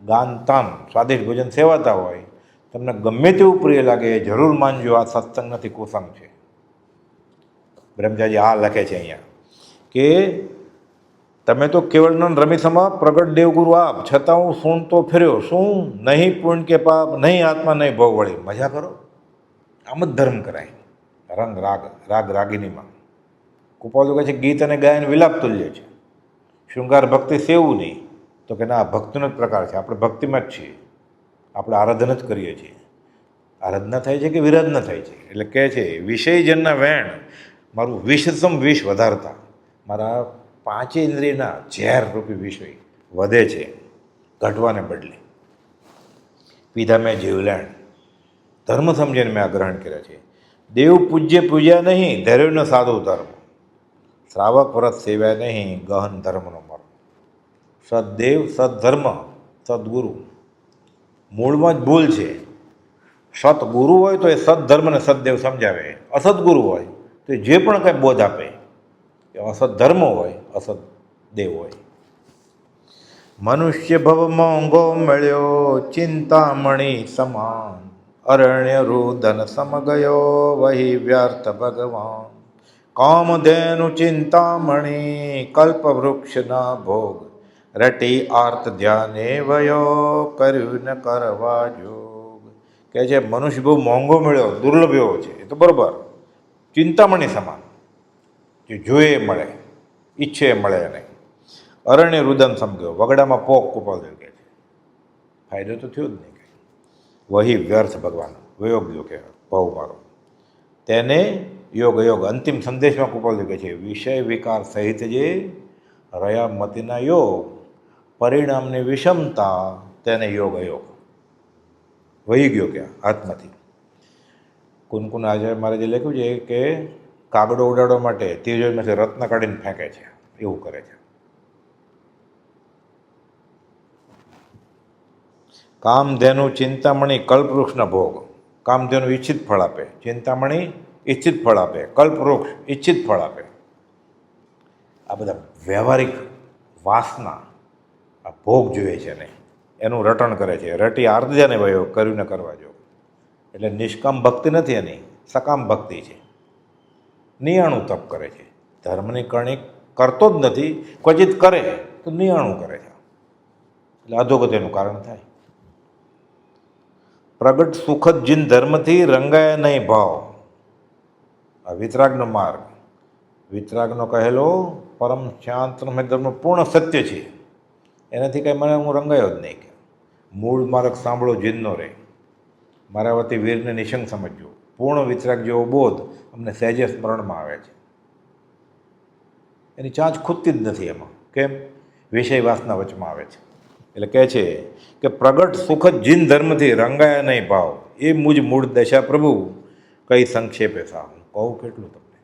[SPEAKER 1] ગાન તાન સ્વાદિષ્ટ ભોજન સેવાતા હોય, તમને ગમે તેવું પ્રિય લાગે એ જરૂર માનજો આ સત્સંગ નથી, કુસંગ છે. બ્રહ્મચારી આ લખે છે અહીંયા કે તમે તો કેવળનંદ રમિસમા પ્રગટ દેવગુરુ આપ, છતાં હું સુનતો ફર્યો શું? નહીં પુણ્ય કે પાપ, નહીં આત્મા, નહીં ભવ વળી. મજા કરો, આમ જ ધર્મ કરાય. રંગ રાગ રાગ રાગિનીમાં કુપાલો કહે છે ગીત અને ગાયન વિલાપ તુલ્ય છે, શૃંગાર ભક્તિ સેવું નહીં. તો કે ના, ભક્તિનો જ પ્રકાર છે. આપણે ભક્તિમાં જ છીએ, આપણે આરાધના જ કરીએ છીએ. આરાધના થાય છે કે વિરાધના થાય છે. એટલે કહે છે વિષયજનના વેણ મારું વિષસમ વિષ વધારતા, મારા 5 ઇન્દ્રિયના ઝેર રૂપી વિષય વધે છે ઘટવાને બદલે. પીધા મેં જીવલેણ. ધર્મ સમજીને મેં આ ગ્રહણ કર્યા છે. દેવ પૂજ્ય પૂજ્યા નહીં, ધર્યો ન સાધુ ધર્મ. શ્રાવક વ્રત સેવ્યા નહીં, ગહન ધર્મનો મર્મ. સદદેવ, સદધર્મ, સદગુરુ. મૂળમાં જ ભૂલ છે. સતગુરુ હોય તો એ સદધર્મ ને સદદેવ સમજાવે, અસદગુરુ હોય તો એ જે પણ કંઈ બોધ આપે એ અસદધર્મ હોય, અસદદેવ હોય. મનુષ્ય ભવ મોંઘો મળ્યો, ચિંતામણી સમાન. અરણ્ય રુદન સમ ગયો, વહી વ્યર્થ ભગવાન. કામધેનુ ચિંતામણી, કલ્પવૃક્ષના ભોગ. રટી આર્ત ધ્યાને વયો, કર્યું ન કરવા જોગ. કે છે મનુષ્ય બહુ મોંઘો મળ્યો, દુર્લભ એવો છે, એ તો બરોબર. ચિંતામણી સમાન, જે જોઈએ મળે, ઈચ્છે મળે નહીં. અરણ્ય રુદન સમગ્યો, વગડામાં પોક કુપાલ કે છે, ફાયદો તો થયો જ નહીં કંઈ. વહી વ્યર્થ ભગવાન, વયોગ જો કે ભાવ મારો. તેને યોગ અયોગ અંતિમ સંદેશમાં કુપાલ કે છે, વિષય વિકાર સહિત જે રહ્યા મતિના યોગ, પરિણામની વિષમતા, તેને યોગ અયોગ. વહી ગયો ક્યાં? હાથમાંથી. કુનકુન આચાર્ય મારે જે લખ્યું છે કે કાગડો ઉડાડવા માટે તિજોરીમાંથી રત્ન કાઢીને ફેંકે છે, એવું કરે છે. કામધેનુ ચિંતામણી, કલ્પવૃક્ષના ભોગ. કામધેનુ ઈચ્છિત ફળ આપે, ચિંતામણી ઈચ્છિત ફળ આપે, કલ્પવૃક્ષ ઈચ્છિત ફળ આપે. આ બધા વ્યવહારિક વાસના, આ ભોગ જોઈએ છે ને એનું રટણ કરે છે. રટી આર્ધ્યાને વયો, કર્યું ન કરવા જો. એટલે નિષ્કામ ભક્તિ નથી એની, સકામ ભક્તિ છે. નિયાણું તપ કરે છે, ધર્મની કરણી કરતો જ નથી, ક્વચિત કરે તો નિયાણું કરે છે, એટલે અધોગતિનું કારણ થાય. પ્રગટ સુખદ જીન ધર્મથી, રંગાયા નહીં ભાવ. આ વિતરાગનો માર્ગ, વિતરાગનો કહેલો પરમ શાંત ધર્મ પૂર્ણ સત્ય છે, એનાથી કંઈ મને હું રંગાયો જ નહીં. કે મૂળ માર્ગ સાંભળો જીનનો રહે, મારા વતી વીરને નિશંક સમજજો. પૂર્ણ વિતરાગ જેવો બોધ અમને સહેજે સ્મરણમાં આવે છે. એની ચાંચ ખૂટતી જ નથી એમાં. કેમ? વિષય વાસના વચમાં આવે છે. એટલે કહે છે કે પ્રગટ સુખદ જીન ધર્મથી, રંગાયા નહીં ભાવ. એ મુજ મૂળ દશા પ્રભુ, કઈ સંક્ષેપે સાવ. કહું કેટલું તમને.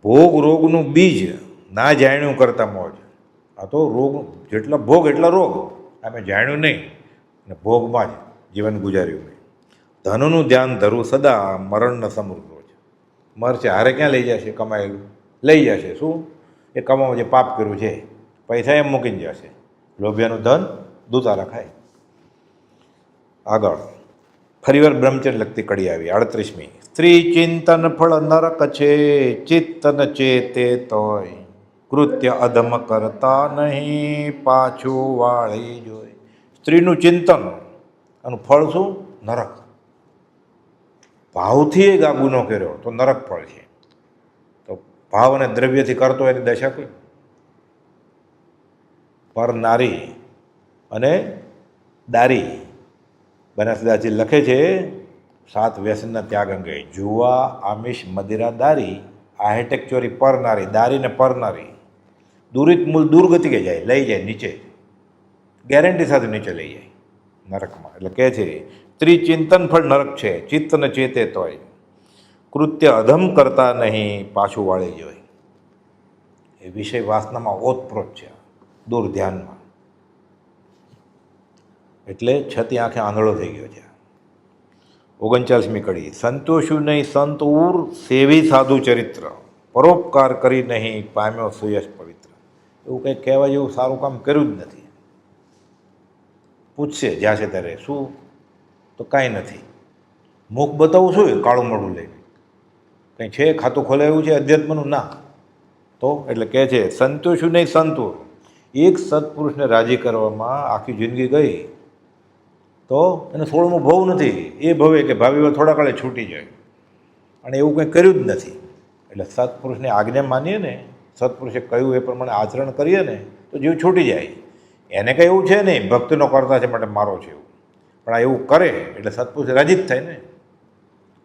[SPEAKER 1] ભોગ રોગનું બીજ, ના જાણ્યું કરતા મોજ. આ તો રોગ જેટલા ભોગ એટલા રોગ, અમે જાણ્યું નહીં ને ભોગમાં જ જીવન ગુજાર્યું નહીં. ધનનું ધ્યાન ધરવું સદા, મરણનો સમૃદ્ધો છે. મરશે હારે ક્યાં લઈ જશે? કમાયેલું લઈ જશે. શું? એ કમાવા જે પાપ કર્યું છે, પૈસા એમ મૂકીને જશે. લોભિયાનું ધન દૂતારા ખાય. આગળ ફરીવાર બ્રહ્મચર્ય લગતી કડી આવી 38મી. સ્ત્રી ચિંતન ફળ નરક છે, ચિત્તન ચેતે તોય. કૃત્ય અધમ કરતા નહીં, પાછું વાળી જોઈ. સ્ત્રીનું ચિંતન, આનું ફળ શું? નરક. ભાવથી એક આ ગુનો કર્યો તો નરક ફળ છે. તો ભાવ અને દ્રવ્યથી કરતો એની દશા કોઈ. પર નારી અને દારી. બનાસદાસજી લખે છે 7 વ્યસનના ત્યાગ અંગે. જુવા, આમિષ, મદિરા, દારી. આ હેટેક ચોરી પર નારી, દારી ને પર નારી. દુરિત મૂળ દુર્ગતિ કે જાય, લઈ જાય નીચે, ગેરંટી સાથે નીચે લઈ જાય નરકમાં. એટલે કહે છે ત્રિચિંતન ફળ નરક છે, ચિત્ત ન ચેતે તોય. કૃત્ય અધમ કરતા નહીં, પાછું વાળી જોઈ. એ વિષય વાસનામાં ઓતપ્રોત છે, દૂર ધ્યાનમાં. એટલે છતી આંખે આંધળો થઈ ગયો છે. 39મી કડી. સંતોષું નહીં સંત ઉર, સેવી સાધુ ચરિત્ર. પરોપકાર કરી નહીં, પામ્યો સુયશ પવિત્ર. એવું કંઈક કહેવા જેવું સારું કામ કર્યું જ નથી. પૂછશે જ્યાં છે ત્યારે શું, તો કાંઈ નથી. મુખ બતાવવું શું? કાળું મોઢું લઈને કંઈ છે? ખાતું ખોલાવ્યું છે અધ્યાત્મનું? ના. તો એટલે કહે છે સંતોષું નહીં સંતોર. એક સત્પુરુષને રાજી કરવામાં આખી જિંદગી ગઈ તો એને 16મો ભવ નથી. એ ભવે કે ભાવિમાં થોડા કાળે છૂટી જાય, અને એવું કંઈ કર્યું જ નથી. એટલે સત્પુરુષની આજ્ઞા માનીએ ને, સત્પુરુષે કહ્યું એ પ્રમાણે આચરણ કરીએ ને, તો જીવ છૂટી જાય. એને કંઈ એવું છે નહીં ભક્તિનો કરતા છે માટે મારો છે એવું, પણ આ એવું કરે એટલે સત્પુરુષ રાજી જ થાય ને.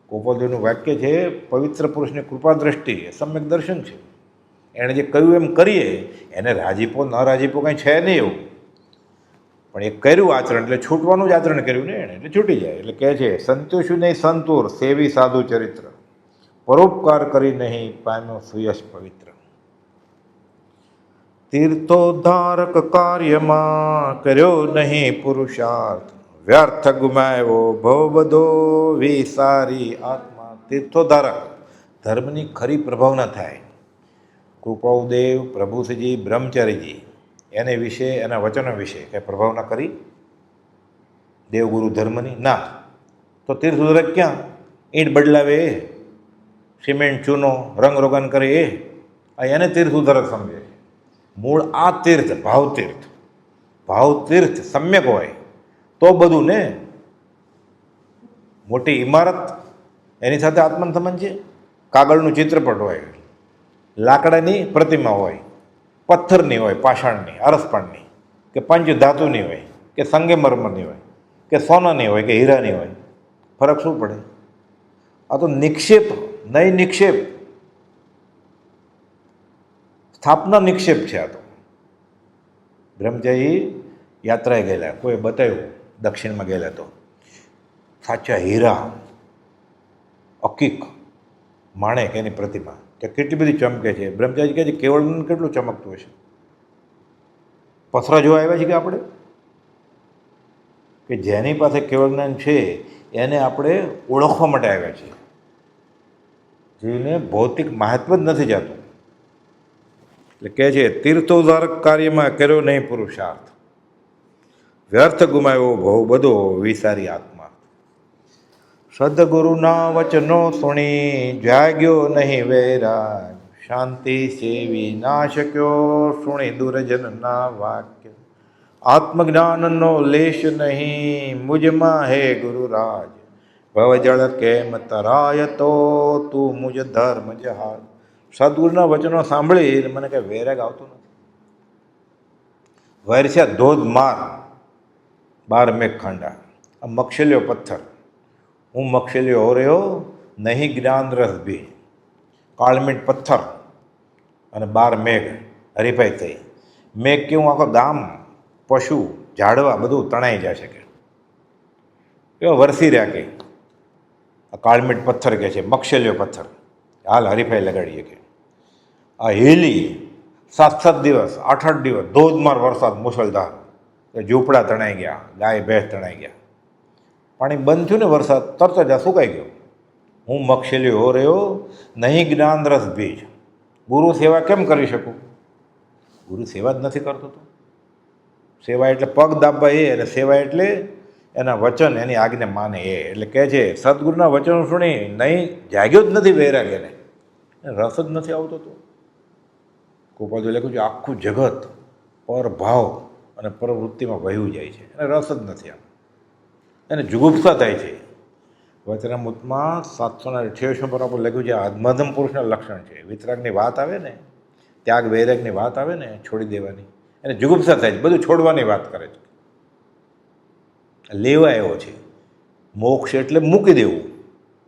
[SPEAKER 1] ગોપાલદેવનું વાક્ય છે પવિત્ર પુરુષની કૃપા દ્રષ્ટિ એ સમ્યક દર્શન છે. એણે જે કહ્યું એમ કરીએ, એને રાજીપો ન રાજીપો કંઈ છે નહીં એવું. પણ એ કર્યું આચરણ એટલે છૂટવાનું જ આચરણ કર્યું ને એણે, એટલે છૂટી જાય. એટલે કહે છે સંતોષી નહીં સંતોર સેવી સાધુ ચરિત્ર, પરોપકાર કરી નહીં પામ્યો સુયશ પવિત્ર. તીર્થોદ્ધારક કાર્યમાં કર્યો નહીં પુરુષાર્થ, વ્યર્થ ગુમાવ્યો ભવ બધો વિસારી આત્મા. તીર્થોદ્ધારક ધર્મની ખરી પ્રભાવના થાય. કૃપાદેવ પ્રભુશ્રીજી બ્રહ્મચારીજી એને વિશે એના વચનો વિશે કંઈ પ્રભાવના કરી દેવગુરુ ધર્મની? ના. તો તીર્થોદ્ધારક ક્યાં? ઈંટ બદલાવે એ, સિમેન્ટ ચૂનો રંગરોગન કરે એ, એને તીર્થોદ્ધારક સમજે. મૂળ આ તીર્થ ભાવતીર્થ, ભાવતીર્થ સમ્યક હોય તો બધું ને. મોટી ઇમારત એની સાથે આત્મસંબંધ છે. કાગળનું ચિત્રપટ હોય, લાકડાની પ્રતિમા હોય, પથ્થરની હોય, પાષાણની અરસપણની, કે પંચધાતુની હોય, કે સંગેમરમરની હોય, કે સોનાની હોય, કે હીરાની હોય, ફરક શું પડે? આ તો નિક્ષેપ નહીં, નિક્ષેપ સ્થાપના નિક્ષેપ છે. આ તો બ્રહ્મચારી યાત્રાએ ગયેલા, કોઈ બતાવ્યું દક્ષિણમાં ગયેલા તો સાચા હીરા અકીક માણેક એની પ્રતિમા કે કેટલી બધી ચમકે છે. બ્રહ્મચારી કહે છે કેવળ કેટલું ચમકતું હશે. પથરા જોવા આવ્યા છે કે આપણે, કે જેની પાસે કેવળ જ્ઞાન છે એને આપણે ઓળખવા માટે આવ્યા છીએ, જેને ભૌતિક મહાત્મ જ નથી જતું. એટલે કહે છે તીર્થોદ્ધારક કાર્યમાં કર્યો નહીં પુરુષાર્થ, વ્યર્થ ગુમાવ્યો ભવ બધો વિસારી આત્મા. સદગુરુના વચનો સુણી જાગ્યો નહીં વૈરાગ, શાંતિ સેવી ના શક્યો સુણી દુર્જનના વાક્ય. આત્મજ્ઞાનનો લેશ નહીં મુજમાં હે ગુરુરાજ, ભવજળ કેમ તરાય તો તું મુજ ધર્મ જહાજ. સદગુરુના વચનો સાંભળી મને કંઈ વૈરાગ આવતો નથી. વરસ્યા ધોધમાર 12 મેઘ ખાંડા, આ મક્ષલ્યો પથ્થર, હું મક્ષલ્યો હો રહ્યો નહીં જ્ઞાન રસ ભી. કાળમીટ પથ્થર અને 12 મેઘ હરીફાઈ થઈ. મેઘ કેવું આખો ગામ, પશુ, ઝાડવા બધું તણાઈ જશે કે એવા વરસી રહ્યા કે આ કાળમીટ પથ્થર કે છે, મક્ષલ્યો પથ્થર હાલ હરીફાઈ લગાડીએ કે આ હેલી 7-7 દિવસ 8-8 દિવસ ધોધમાર વરસાદ મુસળધાર, ઝૂંપડા તણાઈ ગયા, ગાય ભેંસ તણાઈ ગયા. પાણી બંધ થયું ને વરસાદ તરત જ આ સુકાઈ ગયો. હું મક્ષલ્યો હો રહ્યો નહીં જ્ઞાન રસ બીજ. ગુરુ સેવા કેમ કરી શકું? ગુરુ સેવા જ નથી કરતો. તો સેવા એટલે પગ દાબવા એ, અને સેવા એટલે એના વચન એની આજ્ઞા માને એ. એટલે કહે છે સદગુરુના વચનો સુણી નહીં જાગ્યો જ નથી વૈરાગ, એને રસ જ નથી આવતો. તો ગોપાલજી લખ્યું છે આખું જગત પર ભાવ અને પ્રવૃત્તિમાં વહ્યું જાય છે, એને રસ જ નથી. આમ એને જુગુપ્સા થાય છે. વચનામૃતમાં 788 પર આપણે લખ્યું છે આ મધ્યમ પુરુષના લક્ષણ છે. વિતરાગની વાત આવે ને, ત્યાગ વૈરાગની વાત આવે ને, છોડી દેવાની, એને જુગુપ્સા થાય છે. બધું છોડવાની વાત કરે છે. લેવા એવો છે મોક્ષ એટલે મૂકી દેવું,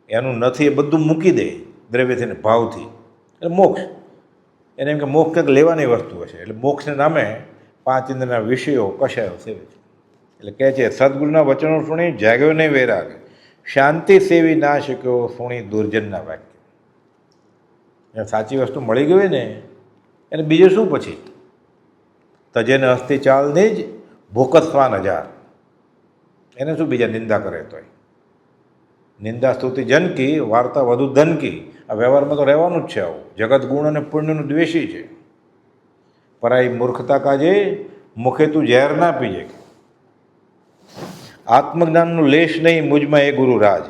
[SPEAKER 1] એનું નથી એ બધું મૂકી દે દ્રવ્યથી ને ભાવથી, એટલે મોક્ષ. એને એમ કે મોક્ષ કંઈક લેવાની વસ્તુ હશે, એટલે મોક્ષને નામે 5 ઇન્દ્રના વિષયો કશાયો સેવે છે. એટલે કહે છે સદગુરુના વચનો સુણી જાગ્યો નહીં વૈરાગ, શાંતિ સેવી ના શક્યો સુણી દુર્જનના વાક્ય. એને સાચી વસ્તુ મળી ગઈ ને એને બીજું શું પછી? તજેને હસ્તી ચાલની જ ભૂકસ્વાન હજાર. એને શું બીજા નિંદા કરે તોય? નિંદા સ્તુતિ જનકી, વાર્તા વધુ ધનકી. આ વ્યવહારમાં તો રહેવાનું જ છે આવું. જગત ગુણ અને પુણ્યનું દ્વેષી છે. પરાઈ મૂર્ખતા કાજે મુખે તું ઝેર ના પીજે. આત્મજ્ઞાનનું લેશ નહીં મુજમાં એ ગુરુ રાજ.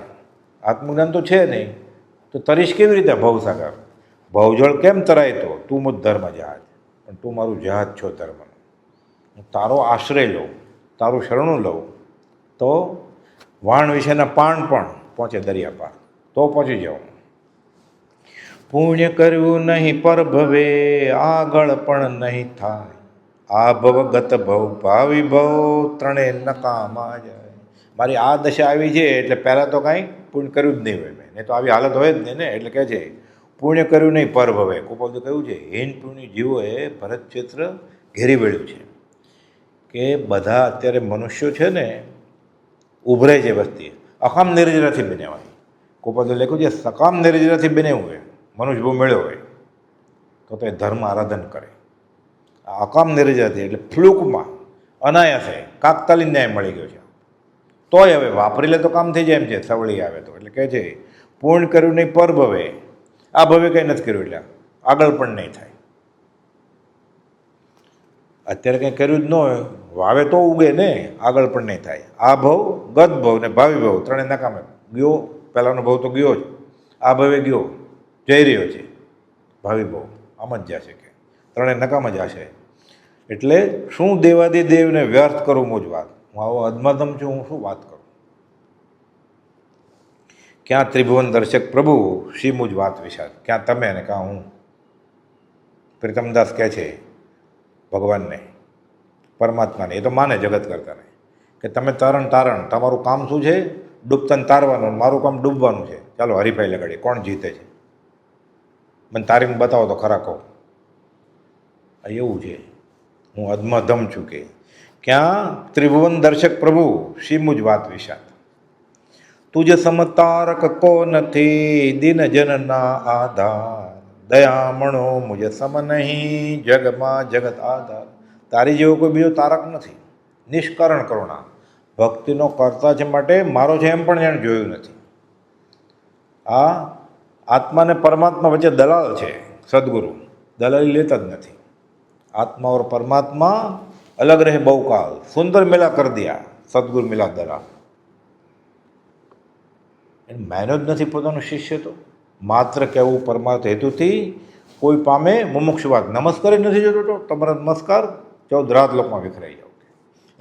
[SPEAKER 1] આત્મજ્ઞાન તો છે નહીં તો તરીશ કેવી રીતે ભવસાગર? ભવજળ કેમ તરાય તો તું મુજ ધર્મ જહાજ. પણ તું મારું જહાજ છો ધર્મનું. હું તારો આશ્રય લઉં, તારું શરણું લઉં તો વાણ વિશેના પાણ પણ પહોંચે દરિયા પાર, તો પહોંચી જાઉં. પુણ્ય કરવું નહીં પર ભવે, આગળ પણ નહીં થાય. આ ભવ ગત ભવ ભાવિ ભવ ત્રણે નકામા જાય. મારી આ દશા આવી છે એટલે પહેલાં તો કાંઈ પુણ્ય કર્યું જ નહીં હોય મેં, નહીં તો આવી હાલત હોય જ નહીં ને. એટલે કહે છે પુણ્ય કર્યું નહીં પર ભવે. ગોપાલજી કહ્યું છે હીન પુણ્ય જીવોએ ભરત ક્ષેત્ર ઘેરી વળ્યું છે કે બધા અત્યારે મનુષ્યો છે ને ઉભરે છે વસ્તી અકામ નિર્જરાથી બન્યા હોય. કોઈ બધું લખ્યું છે સકામ નિર્જરાથી બન્યું હોય મનુષ્ય બહુ મેળ્યો હોય તો એ ધર્મ આરાધન કરે. આ અકામ નિર્જરાથી એટલે ફ્લુકમાં અનાયાસે કાકતાલીન ન્યાય મળી ગયો છે. તોય હવે વાપરી લે તો કામ થઈ જાય એમ છે સવળી આવે તો. એટલે કહે છે પૂર્ણ કર્યું નહીં પર ભવે, આ ભવે કંઈ નથી કર્યું એટલે આગળ પણ નહીં થાય. અત્યારે કંઈ કર્યું જ ન હોય વાવે તો ઉગે ને, આગળ પણ નહીં થાય. આ ભવ, ગત ભવ ને ભાવિ ભવ ત્રણેય નકામે. ગયો પહેલાંનો ભવ તો ગયો જ, આ ભવે ગયો જઈ રહ્યો છે, ભાવિ ભવ આમ જ જશે કે ત્રણેય નકામ જ હશે. એટલે શું દેવાદી દેવને વ્યર્થ કરું મુજ વાત, હું આવો અધમધમ છું, હું શું વાત કરું. ક્યાં ત્રિભુવન દર્શક પ્રભુ શી મુજ વાત વિશાળ, ક્યાં તમે ને ક્યાં હું. પ્રીતમદાસ કહે છે ભગવાનને, પરમાત્માને, એ તો માને જગત કરતાને, કે તમે તારણ તમારું કામ શું છે? ડૂબતાને તારવાનું, મારું કામ ડૂબવાનું છે. ચાલો હરીફાઈ લગાડીએ, કોણ જીતે છે મને તારીને બતાવો તો ખરા કહો. એવું છે, હું અધમધમ છું કે ક્યાં ત્રિભુવન દર્શક પ્રભુ શી મુજ વાત વિશાળ. તુજ સમતારક કો નથી દિન જનના આધાર, દયામણો મુજ સમ નહીં જગમાં જગત આધાર. તારી જેવો કોઈ બીજો તારક નથી. નિષ્કરણ કરુણા, ભક્તિનો કરતા છે માટે મારો છે એમ પણ જાણે જોયું નથી. આ આત્માને પરમાત્મા વચ્ચે દલાલ છે સદગુરુ, દલાલી લેતા જ નથી. આત્મા और પરમાત્મા અલગ રહે બહુકાલ, સુંદર મિલા કર દિયા સદગુરુ મિલા દલાલ. એને માન્યો જ નથી પોતાનો શિષ્ય તો. માત્ર કહેવું પરમાર્થ હેતુથી કોઈ પામે મુમુક્ષુવાદ, નમસ્કાર નથી જોતો તો તમારા નમસ્કાર 14 રાત લોકમાં વિખરાઈ જાવ.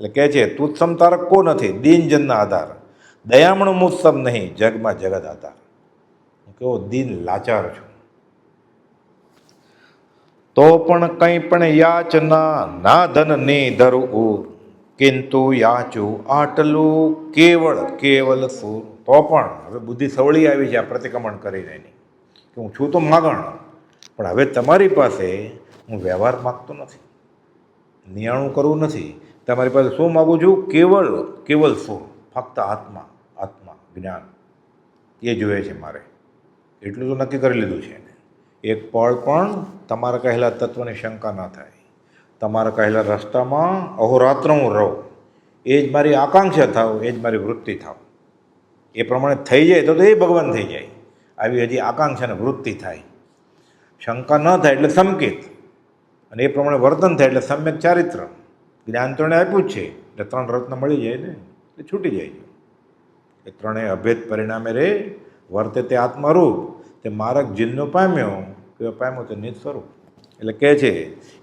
[SPEAKER 1] એટલે કહે છે તુત્સમ તારક કો નથી દીન જનના આધાર, દયામણ મુત્સમ નહીં જગમાં જગત આધાર. હું કેવો દીન લાચાર છું, તો પણ કંઈ પણ યાચના ના ધન ની ધરું, કિંતુ યાચું આટલું કેવળ સુર. તો પણ હવે બુદ્ધિ સવળી આવી છે આ પ્રતિક્રમણ કરીને એની, કે હું છું તો માગણ, પણ હવે તમારી પાસે હું વ્યવહાર માગતો નથી, નિયાણું કરવું નથી. તમારી પાસે શું માગું છું? કેવળ સુર, ફક્ત આત્મા જ્ઞાન એ જોઈએ છે મારે. એટલું તો નક્કી કરી લીધું છે. એક પળ પણ તમારા કહેલા તત્વની શંકા ના થાય. તમારા કહેલા રસ્તામાં અહોરાત્ર હું રહું, એ જ મારી આકાંક્ષા થાવ, એ જ મારી વૃત્તિ થાવ. એ પ્રમાણે થઈ જાય તો એ ભગવાન થઈ જાય. આવી હજી આકાંક્ષા અને વૃત્તિ થાય, શંકા ન થાય એટલે સંકેત, અને એ પ્રમાણે વર્તન થાય એટલે સમ્યક ચારિત્ર. જ્ઞાન તો એણે આપ્યું જ છે, એટલે 3 રત્ન મળી જાય ને એટલે છૂટી જાય. એ ત્રણેય અભેદ પરિણામે રે વર્તે તે આત્મારૂપ, તે માર્ગ જીનનો પામ્યો તે નિજ સ્વરૂપ. એટલે કહે છે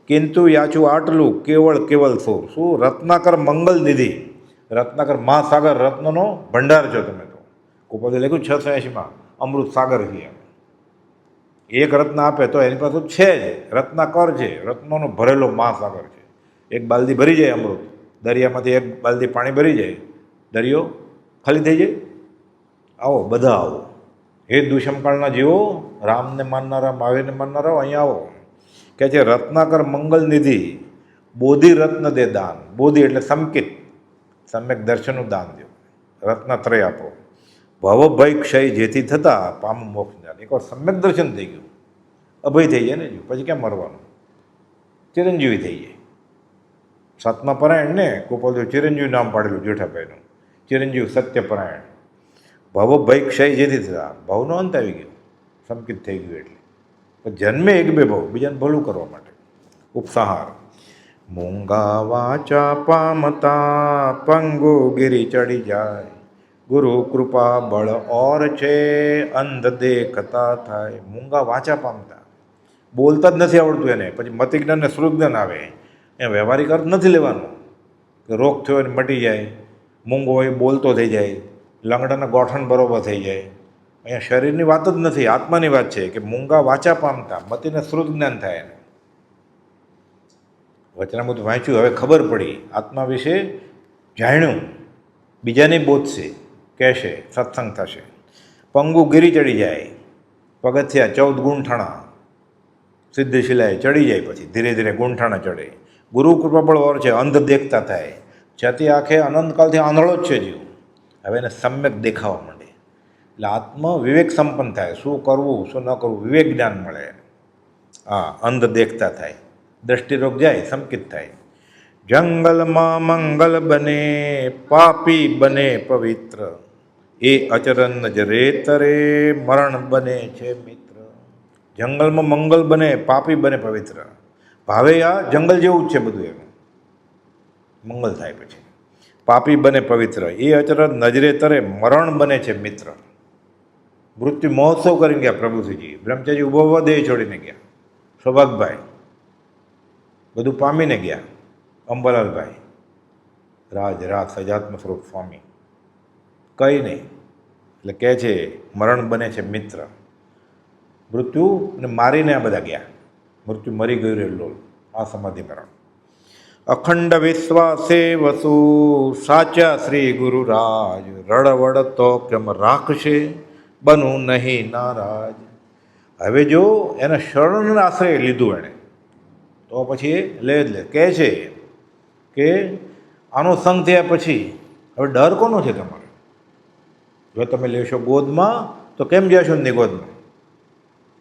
[SPEAKER 1] કિંતુ યાચું આટલું કેવળ સુર. શું? રત્નાકર મંગલ નિધિ, રત્નાકર મહાસાગર, રત્નનો ભંડાર છો તમે તો. કોપદે લખ્યું 680માં અમૃત સાગર છે. એક રત્ન આપે તો એની પાસે છે જ, રત્નાકર છે, રત્નોનો ભરેલો મહાસાગર છે. એક બાલદી ભરી જાય અમૃત, દરિયામાંથી એક બાલદી પાણી ભરી જાય, દરિયો ખાલી થઈ જાય. આવો બધા આવો, હે દુષ્મકાળના જીવો, રામને માનનારા, મહાવીરને માનનારા, અહીંયા આવો. કે છે રત્નાકર મંગલ નિધિ, બોધિ રત્ન દે દાન. બોધિ એટલે સમકિત, સમ્યક દર્શનનું દાન દો, રત્નત્રય આપો. ભવ ભય ક્ષય જેથી થતા પામ મોક્ષ જ્ઞાન. એકવાર સમ્યક દર્શન થઈ ગયું, અભય થઈ જાય ને, પછી ક્યાં મરવાનું, ચિરંજીવી થઈ જાય. 7મા પરાયણ ને ગોપાલ ચિરંજીવી નામ પાડેલું જેઠાભાઈનું, ચિરંજીવ સત્યપરાયણ. ભવ ભય ક્ષય જેથી થતા, ભવનો અંત આવી ગયો, સંકિત થઈ ગયું. એટલે જન્મે 1-2 ભવ બીજાને ભલું કરવા માટે. ઉપસંહાર. મૂંગા વાચા પામતા પંગુ ગિરી ચડી જાય, ગુરુ કૃપા બળ ઓર છે અંધ દેખતા થાય. મૂંગા વાચા પામતા, બોલતા જ નથી આવડતું એને, પછી મતિજ્ઞાન ને શ્રુતજ્ઞાન આવે, એ વ્યવહારિક અર્થ નથી લેવાનો કે રોગ થયો એને મટી જાય, મૂંગો હોય બોલતો થઈ જાય, લંગડાના ગોઠણ બરોબર થઈ જાય. અહીંયા શરીરની વાત જ નથી, આત્માની વાત છે કે મૂંગા વાચા પામતા, મતિને શ્રુત જ્ઞાન થાય. એને વચનામૃત વાંચ્યું, હવે ખબર પડી, આત્મા વિશે જાણ્યું, બીજાને બોધશે, કહેશે, સત્સંગ થશે. પંગુ ગીરી ચડી જાય, પગથિયા 14 ગુંઠાણા સિદ્ધશિલાએ ચડી જાય, પછી ધીરે ધીરે ગુંઠાણા ચડે. ગુરુ કૃપાબળ છે, અંધ દેખતા થાય. જ્યાંથી આંખે અનંતકાળથી આંધળો જ છે જીવ, હવે એને સમ્યક દેખાવા માંડે. એટલે આત્મ વિવેક સંપન્ન થાય. શું કરવું શું ન કરવું વિવેક જ્ઞાન મળે. હા, અંધ દેખતા થાય, દ્રષ્ટિરોગ જાય, સંકિત થાય. જંગલમાં મંગલ બને, પાપી બને પવિત્ર, એ અચરન નજરે તરે, મરણ બને છે મિત્ર. જંગલમાં મંગલ બને, પાપી બને પવિત્ર. ભાવે આ જંગલ જેવું જ છે બધું, એમ મંગલ થાય. પછી પાપી બને પવિત્ર, એ અચરન નજરે તરે, મરણ બને છે મિત્ર. મૃત્યુ મહોત્સવ કરીને ગયા પ્રભુશ્રીજી. બ્રહ્મચારી ઉભો ઉભો દેહ છોડીને ગયા. સૌભાગભાઈ બધું પામીને ગયા. અંબાલાલભાઈ રાજ સજાત્મ સ્વરૂપ સ્વામી કંઈ નહીં. એટલે કહે છે મરણ બને છે મિત્ર. મૃત્યુને મારીને આ બધા ગયા. મૃત્યુ મરી ગયું રે લોલ. આ સમાધિ મરણ. અખંડ વિશ્વાસે વસુ, સાચા શ્રી ગુરુરાજ, રડવડ તો કેમ રાખશે, બનું નહીં નારાજ. હવે જો એને શરણને આશ્રય લીધું એણે, તો પછી એ લે જ લે. કહે છે કે આનો સંગ થયા પછી હવે ડર કોનો છે તમારે? જો તમે લેશો ગોદમાં તો કેમ જશો ને ગોદમાં?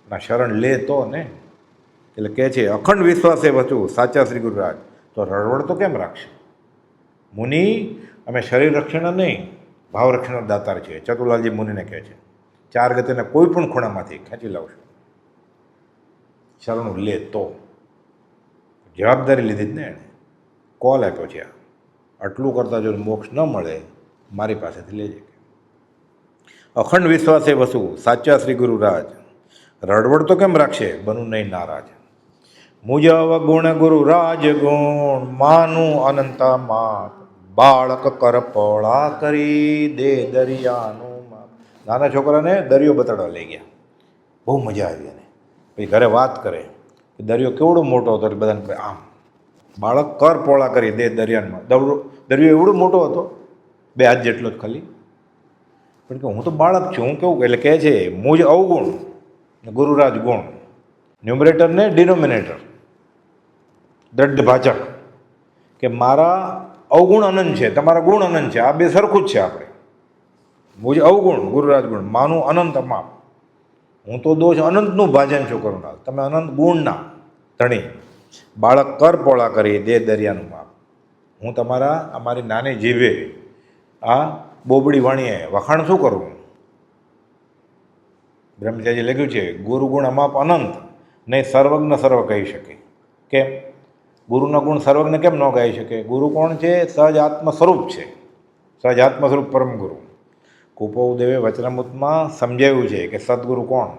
[SPEAKER 1] ના, શરણ લે તો ને. એટલે કહે છે અખંડ વિશ્વાસે વચું, સાચા શ્રી ગુરુરાજ, તો રડવડ તો કેમ રાખશે? મુનિ અમે શરીર રક્ષણ નહીં, ભાવ રક્ષણ દાતાર છે. ચતુલાલજી મુનિને કહે છે 4 ગતિને કોઈ પણ ખૂણામાંથી ખેંચી લાવશો, શરણું લે તો. જવાબદારી લીધી જ ને એણે, કોલ આપ્યો છે. આટલું કરતાં જો મોક્ષ ન મળે મારી પાસેથી લેજે. અખંડ વિશ્વાસે વસુ, સાચા શ્રી ગુરુરાજ, રડવડ તો કેમ રાખશે, બનું નહીં નારાજ. મુજ અવગુણ ગુરુ રાજ ગુણ, માનું અનંતા માપ, બાળક કર પોળા કરી દે દરિયાનું માપ. નાના છોકરાને દરિયો બતાડવા લઈ ગયા. બહુ મજા આવી એને. પછી ઘરે વાત કરે કે દરિયો કેવડો મોટો હતો. બધાને આમ બાળક કર પોળા કરી દે દરિયામાં. દરિયો એવડો મોટો હતો, 2 હાથ જેટલો જ ખાલી. પણ કે હું તો બાળક છું, હું કેવું? એટલે કહે છે મુજ અવગુણ ગુરુરાજ ગુણ, ન્યુમરેટર ને ડિનોમિનેટર, દ્રઢ ભાચક, કે મારા અવગુણ અનંત છે, તમારા ગુણ અનંત છે. આ બે સરખું જ છે આપણે. મુજ અવગુણ ગુરુરાજ ગુણ, માનું અનંત માપ. હું તો દોષ અનંતનું ભાજન છું કરુણા, તમે અનંત ગુણના ધણી. બાળક કર પોળા કરી દે દરિયાનું માપ. હું તમારા અમારી નાની જીભે આ બોબડી વાણીએ વખાણ શું કરવું? બ્રહ્મચારી લખ્યું છે ગુરુ ગુણ અમાપ અનંત, નહીં સર્વજ્ઞ સર્વ કહી શકે. કેમ? ગુરુના ગુણ સર્વજ્ઞ કેમ ન ગાઈ શકે? ગુરુ કોણ છે? સહજ આત્મ સ્વરૂપ છે. સહજ આત્મ સ્વરૂપ પરમ ગુરુ. કુપોદેવે વચનામૃતમાં સમજાવ્યું છે કે સદગુરુ કોણ?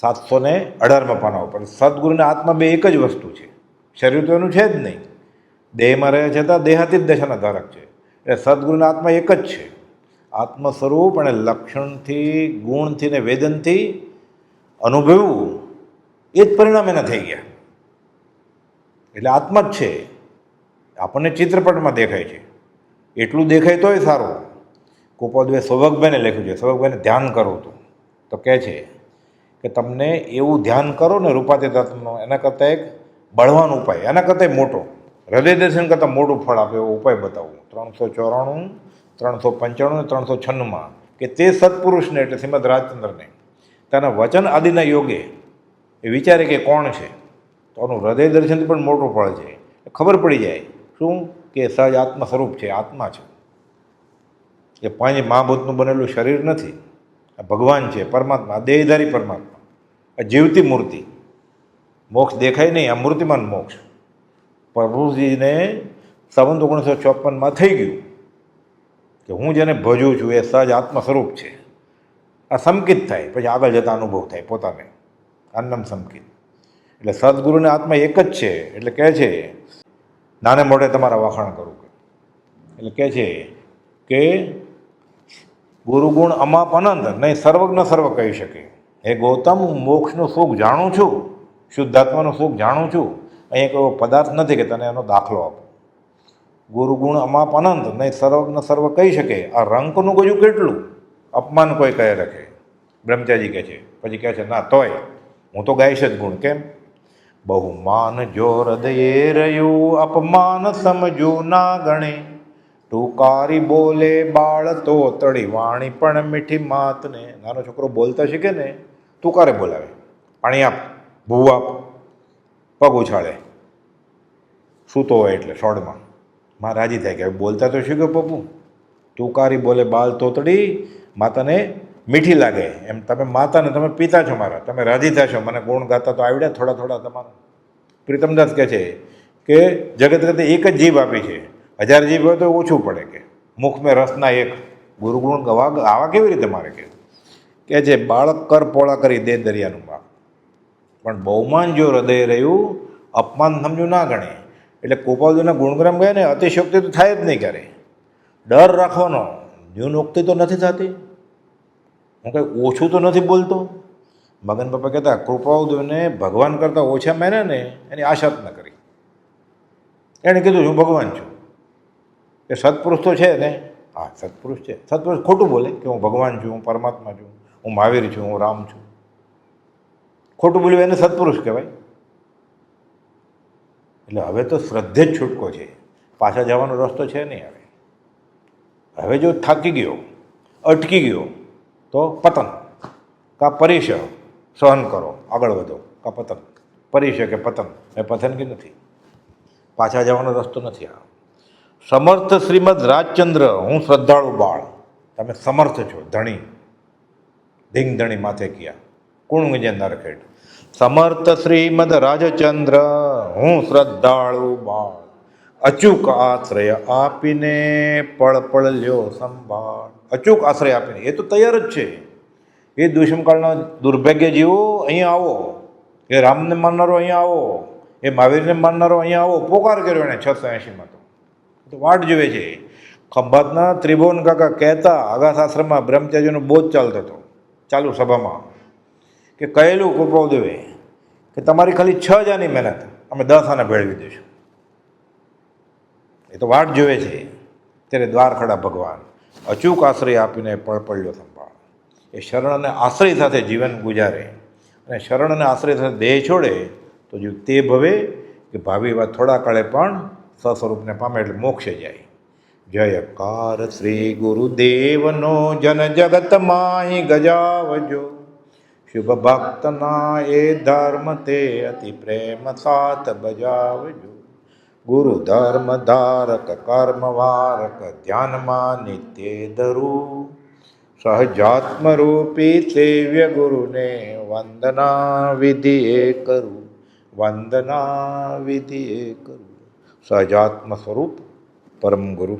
[SPEAKER 1] 718માં પાના ઉપર. સદગુરુને આત્મા બે એક જ વસ્તુ છે. શરીર તો એનું છે જ નહીં, દેહમાં રહે છતાં દેહાતીત દશાના ધારક છે. એટલે સદગુરુના આત્મા એક જ છે. આત્મ સ્વરૂપ અને લક્ષણથી, ગુણથી ને વેદનથી અનુભવવું એ જ પરિણામ એના થઈ ગયા. એટલે આત્મા જ છે. આપણને ચિત્રપટમાં દેખાય છે, એટલું દેખાય તોય સારું. કુપોદવે સૌભાગભાઈને લખ્યું છે. સૌભાગભાઈને ધ્યાન કરવું હતું તો કહે છે કે તમને એવું ધ્યાન કરો ને રૂપાતીત તત્વનો, એના કરતાં એક બળવાન ઉપાય, એના કરતાં મોટો, હૃદય દર્શન કરતાં મોટું ફળ આપે એવો ઉપાય બતાવું. 394, 395 અને 396માં કે તે સત્પુરુષને, એટલે શ્રીમદ રાજચંદ્રને, તેના વચન આદિના યોગે એ વિચારે કે કોણ છે, તો આનું હૃદય દર્શનથી પણ મોટું ફળ છે. ખબર પડી જાય શું? કે સહજ આત્મા સ્વરૂપ છે, આત્મા છે. એ 5 મહાભૂતનું બનેલું શરીર નથી. આ ભગવાન છે, પરમાત્મા, દેહધારી પરમાત્મા, આ જીવતી મૂર્તિ. મોક્ષ દેખાય નહીં, આ મૂર્તિમાન મોક્ષ. પ્રભુજીને 1954માં થઈ ગયું કે હું જેને ભજું છું એ સહજ આત્મ સ્વરૂપ છે. આ સંકિત થાય, પછી આગળ જતા અનુભવ થાય પોતાને. આનંદ સંકિત. એટલે સદગુરુને આત્મા એક જ છે. એટલે કહે છે નાને મોઢે તમારા વખાણ કરું. એટલે કહે છે કે ગુરુગુણ અમાપ અનંત, નહીં સર્વજ્ઞ સર્વ કહી શકે. હે ગૌતમ, હું મોક્ષનું સુખ જાણું છું, શુદ્ધાત્માનું સુખ જાણું છું. અહીંયા કોઈ પદાર્થ નથી કે તને એનો દાખલો આપો. ગુરુગુણ અમાપ અનંત, નહીં સર્વજ્ઞ સર્વ કહી શકે. આ રંકનું ગજું કેટલું અપમાન કોઈ કહે રાખે. બ્રહ્મચારી કહે છે. પછી કહે છે ના તોય હું તો ગાઈશ જ ગુણ. કેમ? બહુમાન જો હૃદયે રહ્યું અપમાન સમજું ના ગણે ટુકારી બોલે બાળ તો તળી વાણી પણ મીઠી માતને. નાનો છોકરો બોલતા શીખે ને તુકારે બોલાવે, પાણી આપ, ભૂ આપ, પગ ઉછાળે, સૂતો હોય એટલે સોડમાં માં રાજી થાય કે બોલતા તો શીખ્યો પપ્પુ. તુકારી બોલે બાળ તોતડી માતાને મીઠી લાગે. એમ તમે માતાને તમે પિતા છો મારા, તમે રાજી થશો. મને ગુણ ગાતા તો આવડ્યા થોડા થોડા તમારા. પ્રીતમદાસ કહે છે કે જગત ગતે એક જ જીભ આપી છે, 1000 જીભ હોય તો ઓછું પડે કે મુખ મેં રસના એક. ગુરુગુણ ગવા આવા કેવી રીતે મારે કે છે બાળક કર પોળા કરી દે દરિયાનું બાપ. પણ બહુમાન જો હૃદય રહ્યું અપમાન સમજું ના ગણે. એટલે ગોપાલજીના ગુણગ્રામ ગયા ને અતિશયોક્તિ તો થાય જ નહીં ક્યારે. ડર રાખવાનો, ન્યૂનોક્તિ તો નથી થતી, હું કંઈ ઓછું તો નથી બોલતો. મગન બાપા કહેતા કૃપાળુદેવને ભગવાન કરતાં ઓછા માન્યા ને એની આશા જ ન કરી. એણે કીધું હું ભગવાન છું. એ સત્પુરુષ તો છે ને, હા સત્પુરુષ છે. સત્પુરુષ ખોટું બોલે કે હું ભગવાન છું, હું પરમાત્મા છું, હું મહાવીર છું, હું રામ છું. ખોટું બોલ્યું એને સત્પુરુષ કહેવાય. એટલે હવે તો શ્રદ્ધે જ છૂટકો છે, પાછા જવાનો રસ્તો છે નહીં. હવે જો થાકી ગયો, અટકી ગયો તો પતન કા પરિશ સહન કરો, આગળ વધો, કા પતન. પરિશ કે પતન, એ પતન કે નથી, પાછા જવાનો રસ્તો નથી. આ સમર્થ શ્રીમદ રાજચંદ્ર, હું શ્રદ્ધાળુ બાળ. તમે સમર્થ છો, ધણી, ધીંગ ધણી માથે કિયા કુણ વિજય નરખેડ. સમર્થ શ્રીમદ રાજચંદ્ર, હું શ્રદ્ધાળુ બાળ. અચૂક આશ્રય આપીને પળ પળ લ્યો સંભાળ. અચૂક આશ્રય આપીને, એ તો તૈયાર જ છે. એ દુષ્મકાળના દુર્ભાગ્ય જીવો અહીંયા આવો, એ રામને માનનારો અહીંયા આવો, એ મહાવીરને માનનારો અહીંયા આવો. પોકાર કર્યો એણે 680માં તો વાટ જોવે છે. ખંભાતના ત્રિભુવન કાકા કહેતા અગાસાશ્રમમાં બ્રહ્મચારીનો બોધ ચાલતો હતો, ચાલુ સભામાં, કે કહેલું કૃપાળુદેવે કે તમારી ખાલી 6 હજારની મહેનત અમે 10 આને ભેળવી દઈશું. એ તો વાટ જોવે છે. ત્યારે દ્વાર ખડા ભગવાન અચૂક આશ્રય આપીને પળપળ્યો સંભાળ. એ શરણ અને આશ્રય સાથે જીવન ગુજારે અને શરણ અને આશ્રય સાથે દેહ છોડે તો જીવ તે ભવે કે ભાવિ એવા થોડા કાળે પણ સ્વસ્વરૂપને પામે એટલે મોક્ષે જાય. જયકાર શ્રી ગુરુદેવનો જન જગત માહી ગજાવજો. શુભ ભક્તના એ ધર્મ તે અતિ પ્રેમ સાથ બજાવજો. ગુરુ ધર્મ ધારક કર્મ વારક ધ્યાનમાં નિત્ય ધરું. સહજાત્મ રૂપી સેવ્ય ગુરુને વંદના વિધિએ કરું. વંદના વિધિએ કરું. સહજાત્મ સ્વરૂપ પરમ ગુરુ.